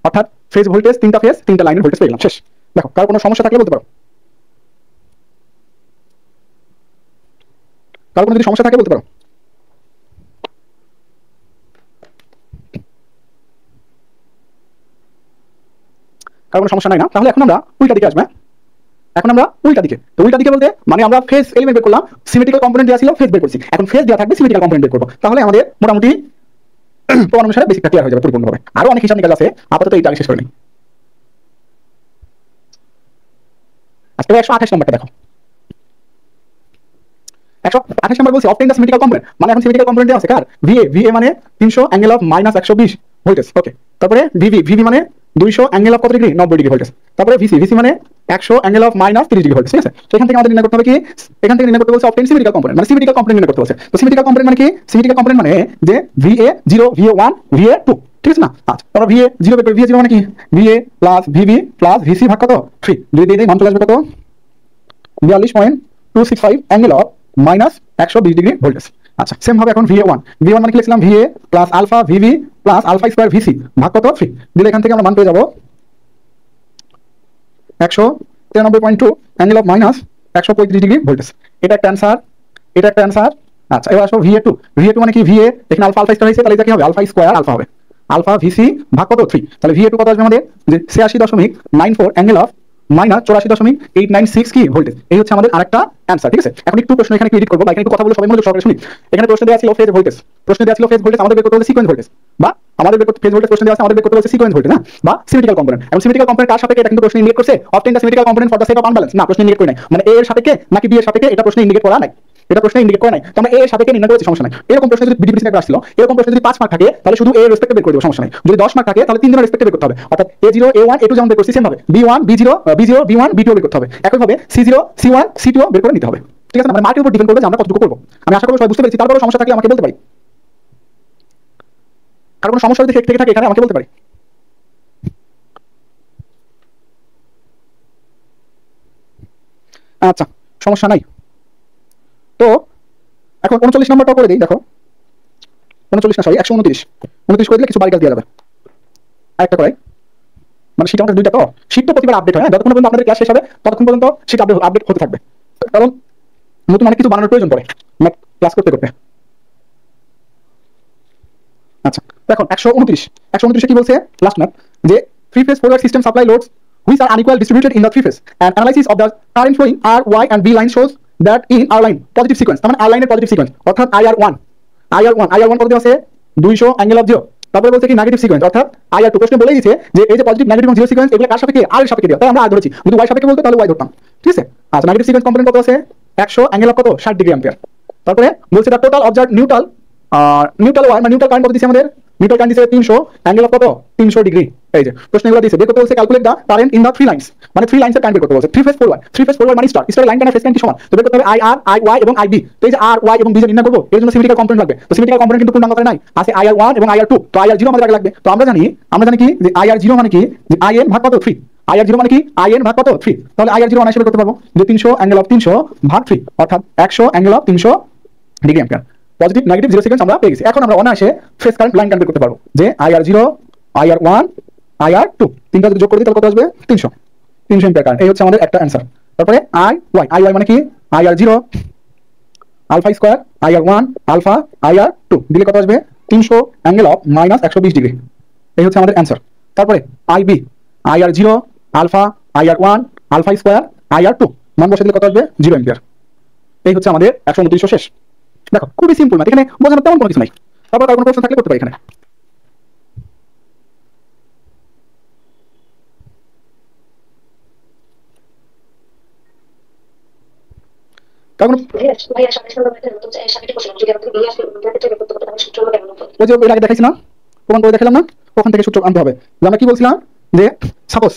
অর্থাৎ ফেজ ভোল্টেজ, তিনটা ফেজ, তিনটা লাইনের ভোল্টেজ পেলাম, শেষ। দেখো কার কোনো সমস্যা থাকলে বলতে পারো, কার কোনো যদি সমস্যা থাকে বলতে পারো। কার কোনো সমস্যা নাই না? তাহলে এখন আমরা উল্টা দিকে আসবে। এখন আমরা উল্টা দিকে, তো উল্টা দিকে বলতে মানে আমরা ফেজ এলিমেন্ট বের করলাম, সিমেট্রিক্যাল কম্পোনেন্ট দেওয়া ছিল, ফেজ বের করছি, এখন ফেজ দেওয়া থাকবে, সিমেট্রিক্যাল কম্পোনেন্ট বের করব, তাহলে আমাদের মোটামুটি প্রমাণ অনুসারে বেসিকটা ক্লিয়ার হয়ে যাবে পরিপূর্ণভাবে। আরো অনেক হিসাব নিকাশ আছে, আপাতত এইটা আগে শেষ করে নিই। আজকে 128 নম্বরটা দেখো, 128 নম্বর বলছি অবটেইন দ্য সিমেট্রিক্যাল কম্পোনেন্ট, মানে এখন সিমেট্রিক্যাল কম্পোনেন্ট আছে কার, VA, VA মানে 300 অ্যাঙ্গেল অফ -120 ভোল্টেজ, ওকে। তারপরে VB, VB মানে 200 অ্যাঙ্গেল অফ কত ডিগ্রি, 90 ডিগ্রি ভোল্টেজ। তারপরে VC, VC মানে 100 অ্যাঙ্গেল অফ -30 ডিগ্রি ভোল্টেজ, ঠিক আছে। সেখান থেকে আমাদের নির্ণয় করতে হবে কি, এখান থেকে নির্ণয় করতে বলছে অবটেইন সিমেট্রিক্যাল কম্পোনেন্ট, মানে সিমেট্রিক্যাল কম্পোনেন্ট নির্ণয় করতে বলছে। তো সিমেট্রিক্যাল কম্পোনেন্ট মানে কি, সিমেট্রিক্যাল কম্পোনেন্ট মানে যে VA 0, VA 1, VA 2, ঠিক আছে না। আচ্ছা, তারপর VA 0 বের করি, VA 0 মানে কি, VA plus VB plus VC ভাগ কত 3, যদি দিয়ে দেই মান চলে আসবে কত 42.265 অ্যাঙ্গেল অফ -120 ডিগ্রি ভোল্টেজ। আচ্ছা, সেম ভাবে এখন VA1, VA1 মানে কি লিখলাম, VA plus alpha VB plus alpha square VC ভাগ কত 3, দিলে এখান থেকে আমরা মান পেয়ে যাব 193.2 অ্যাঙ্গেল অফ -135 ডিগ্রি ভোল্টেজ। এটা একটা অ্যানসার, এটা একটা অ্যানসার। আচ্ছা, এবার আসো VA2, VA2 মানে কি, VA এখানে আলফা আলফা স্কয়ার হয়েছে, তাহলে এটা কি হবে, আলফা স্কয়ার আলফা হবে, আলফা VC ভাগ কত 3, তাহলে VA2 কত আসবে আমাদের, যে 86.94 অ্যাঙ্গেল অফ -84.896 কি ভোল্টেজ। এই হচ্ছে আমাদের আরেকটা অ্যানসার, ঠিক আছে। এখন একটু প্রশ্ন এখানে এডিট করব, বা এখানে একটু কথা বলে সবাই মনোযোগ সহকারে শুনি। এখানে প্রশ্ন দেওয়া ছিল ফেজ ভোল্টেজ, প্রশ্ন দেওয়া ছিল ফেজ ভোল্টেজ, আমাদের বের করতে হবে সিকোয়েন্স ভোল্টেজ, বা আমাদের বের করতে ফেজ ভোল্টেজ প্রশ্ন দেওয়া আছে, আমাদের বের করতে হবে সিকোয়েন্স ভোল্টেজ না, বা সিমেট্রিক্যাল কম্পোনেন্ট। এবং সিমেট্রিক্যাল কম্পোনেন্ট কার সাপেক্ষে, এটা কিন্তু প্রশ্ন ইন্ডিকেট করছে obtain the symmetrical component for the set of unbalance, না প্রশ্ন ইন্ডিকেট করে নাই, মানে এ এর সাপেক্ষে নাকি বি এর সাপেক্ষে, এটা প্রশ্ন ইন্ডিকেট করা নাই, এটা প্রশ্ন ইন্ডিকেট করে নাই। তো আমরা এ এর সাপেক্ষে নির্ণয় করেছি, সমস্যা নাই। এরকম প্রশ্ন যদি বিডিপি থেকে আসলো, এরকম প্রশ্ন যদি 5 মার্ক থাকে তাহলে শুধু এ এর রেসপেক্টে বের করে দেব, সমস্যা নাই। যদি 10 মার্ক থাকে তাহলে 3 জনের রেসপেক্টে বের করতে হবে, অর্থাৎ A0 A1 A2 যেমন বের করছি সেম ভাবে B1 B0 B0 B1 B2 বের করতে হবে, একই ভাবে C0 C1 C2 বের করে নিতে হবে, ঠিক আছে। মানে মার্কের উপর ডিপেন্ড করবে যে আমরা কতটুকু করব। আমি আশা করি সবাই বুঝতে পেরেছি, তারপরে সমস্যা থাকলে আমাকে বলতে পারি, আর কোনো সমস্যা যদি থেকে থাকে এখানে আমাকে বলতে পারি। আচ্ছা, সমস্যা নাই। তো এখন 39 নম্বরটা করে দিই, দেখো 39 না সরি 129 করে দিলে কিছু বাড়ি কাজ দেওয়া যাবে। আরেকটা করে, মানে শীট আমাদের দুইটা, তো শীট তো প্রতিবার আপডেট হয়, হ্যাঁ, যতক্ষণ পর্যন্ত আপনাদের ক্লাস শেষ হবে ততক্ষণ পর্যন্ত শীট আপডেট হতে থাকবে, কারণ নতুন অনেক কিছু বানানোর প্রয়োজন পড়ে ক্লাস করতে করতে। আচ্ছা, দেখো 129 কি বলছে লাস্ট ম্যাপ, যে 3 phase forward system supply loads which are unequal distributed in the 3 phase, and analysis of the current flowing R, Y and B line shows that in R line positive sequence, তার মানে R লাইনের positive sequence, অর্থাৎ IR1 কত দেওয়া আছে 200 angle of 0। তারপরে বলছে কি নেগেটিভ সিকোয়েন্স, অর্থাৎ IR2। প্রশ্ন বলেই দিয়েছে যে এই যে পজিটিভ নেগেটিভ এবং জিরো সিকোয়েন্স এগুলো কার সাপেক্ষে, আর এর সাপেক্ষে দেওয়া, তাই আমরা আর ধরেছি, যদি Y সাপেক্ষে বলতো তাহলে Y ধরতাম, ঠিক আছে। আচ্ছা, নেগেটিভ সিকোয়েন্স কম্পোনেন্ট কত আছে 100 অ্যাঙ্গেল অফ কত 60 ডিগ্রি অ্যাম্পিয়ার। তারপরে বলছে দা টোটাল অবজার্ভড নিউট্রাল ওয়ার, মানে নিউট্রাল কারেন্ট কত দিয়েছে আমাদের, নিউট্রাল কারেন্ট দিয়েছে 300 অ্যাঙ্গেল অফ কত 300 ডিগ্রি। এই যে প্রশ্নগুলো দিয়েছে, বের করতে বলছে calculate the current in the 3 lines, মানে 3 লাইনসের কারেন্ট বের করতে বলছে। 3 phase forward মানে star line current phase current কি সমান, তো বের করতে হবে IR IY এবং IB। তো এই যে R Y এবং B যে নির্ণয় করব, এর জন্য সিমেট্রিক্যাল কম্পোনেন্ট লাগবে। তো সিমেট্রিক্যাল কম্পোনেন্ট কিন্তু পূর্ণাঙ্গ আকারে নাই, আছে IR1 এবং IR2। তো IR0 আমাদের আগে লাগবে, তো আমরা জানি কি যে IR0 মানে কি, যে IN ভাগ কত 3, IR0 মানে কি IN ভাগ কত 3, তাহলে IR0 অনায়াসে বের করতে পারবো, যে 300 অ্যাঙ্গেল অফ 300 ভাগ 3, অর্থাৎ 100 angle of 300 degree ampere. Positive negative zero sequence আমরা পেয়ে গেছি। এখন আমরা অনায়াসে ফেজ কারেন্ট লাইন কারেন্ট বের করতে পারবো, যে IR0 IR1 IR2 তিনটা যদি যোগ করে দিই তাহলে কত আসবে 300 অ্যাম্পিয়ার কারেন্ট। এই হচ্ছে আমাদের একটা অ্যানসার। তারপরে IY মানে কি IR0 alpha square IR1 alpha IR2 দিলে কত আসবে 300 অ্যাঙ্গেল অফ -120 ডিগ্রি। এই হচ্ছে আমাদের অ্যানসার। তারপরে IB IR0 alpha IR1 alpha square IR2 মান বসে দিলে কত আসবে 0 অ্যাম্পিয়ার। এই হচ্ছে আমাদের 129 শেষ। দেখো খুবই সিম্পল ম্যাথ, এখানে বোঝানোর তেমন কোনো কিছু নাই। তারপর কার কোনো প্রশ্ন থাকলে করতে পারি এখানে। কারণ ওই যে এর আগে দেখাইছি না, প্রমাণ করে দেখালাম না, ওখান থেকে সূত্র আনতে হবে। যে আমরা কি বলছিলাম, যে সাপোজ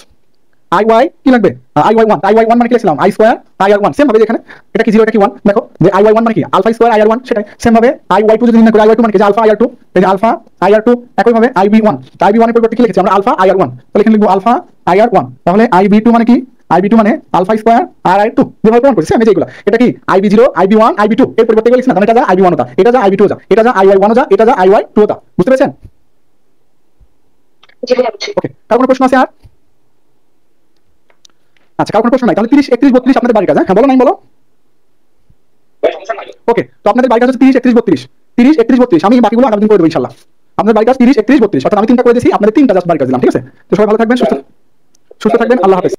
IY কি লাগবে IY1 মানে কি লিখছিলাম I স্কয়ার IR1, সেম ভাবে এখানে এটা কি 0 এটা কি 1, দেখো যে IY1 মানে কি আলফা স্কয়ার IR1, সেটাই সেম ভাবে IY2 যদি নির্ণয় করি, IY2 মানে কি যে আলফা IR2, এই যে আলফা IR2, একই ভাবে IB1 এর পরিবর্তে কি লিখেছি আমরা আলফা IR1, তাহলে এখানে লিখব আলফা IR1, তাহলে IB2 মানে কি IB2 মানে আলফা স্কয়ার RI2, যেভাবে প্রমাণ করেছি আমি যেগুলো, এটা কি IB0 IB1 IB2 এর পরিবর্তে লিখছি না, এটা যা IB1 টা, এটা যা IB2 যা, এটা যা IY1 যা, এটা যা IY2 টা, বুঝতে পেরেছেন? জি ভাই বুঝছি। ওকে, কার কোনো প্রশ্ন আছে আর? আচ্ছা, কার কোনো প্রশ্ন নাই, তাহলে 30 31 32 আপনাদের বাড়ির কাজ, হ্যাঁ বলো নাই বলো। ওকে, তো আপনাদের বাড়ির কাজ হচ্ছে 30 31 32 আমি বাকিগুলো আগামী দিন করে দেব ইনশাআল্লাহ। আপনাদের বাড়ির কাজ 30 31 32, অর্থাৎ আমি 3টা করে দিয়েছি, আপনাদের 3টা জাস্ট বাড়ির কাজ দিলাম, ঠিক আছে। তো সবাই ভালো থাকবেন, সুস্থ থাকবেন, আল্লাহ হাফেজ।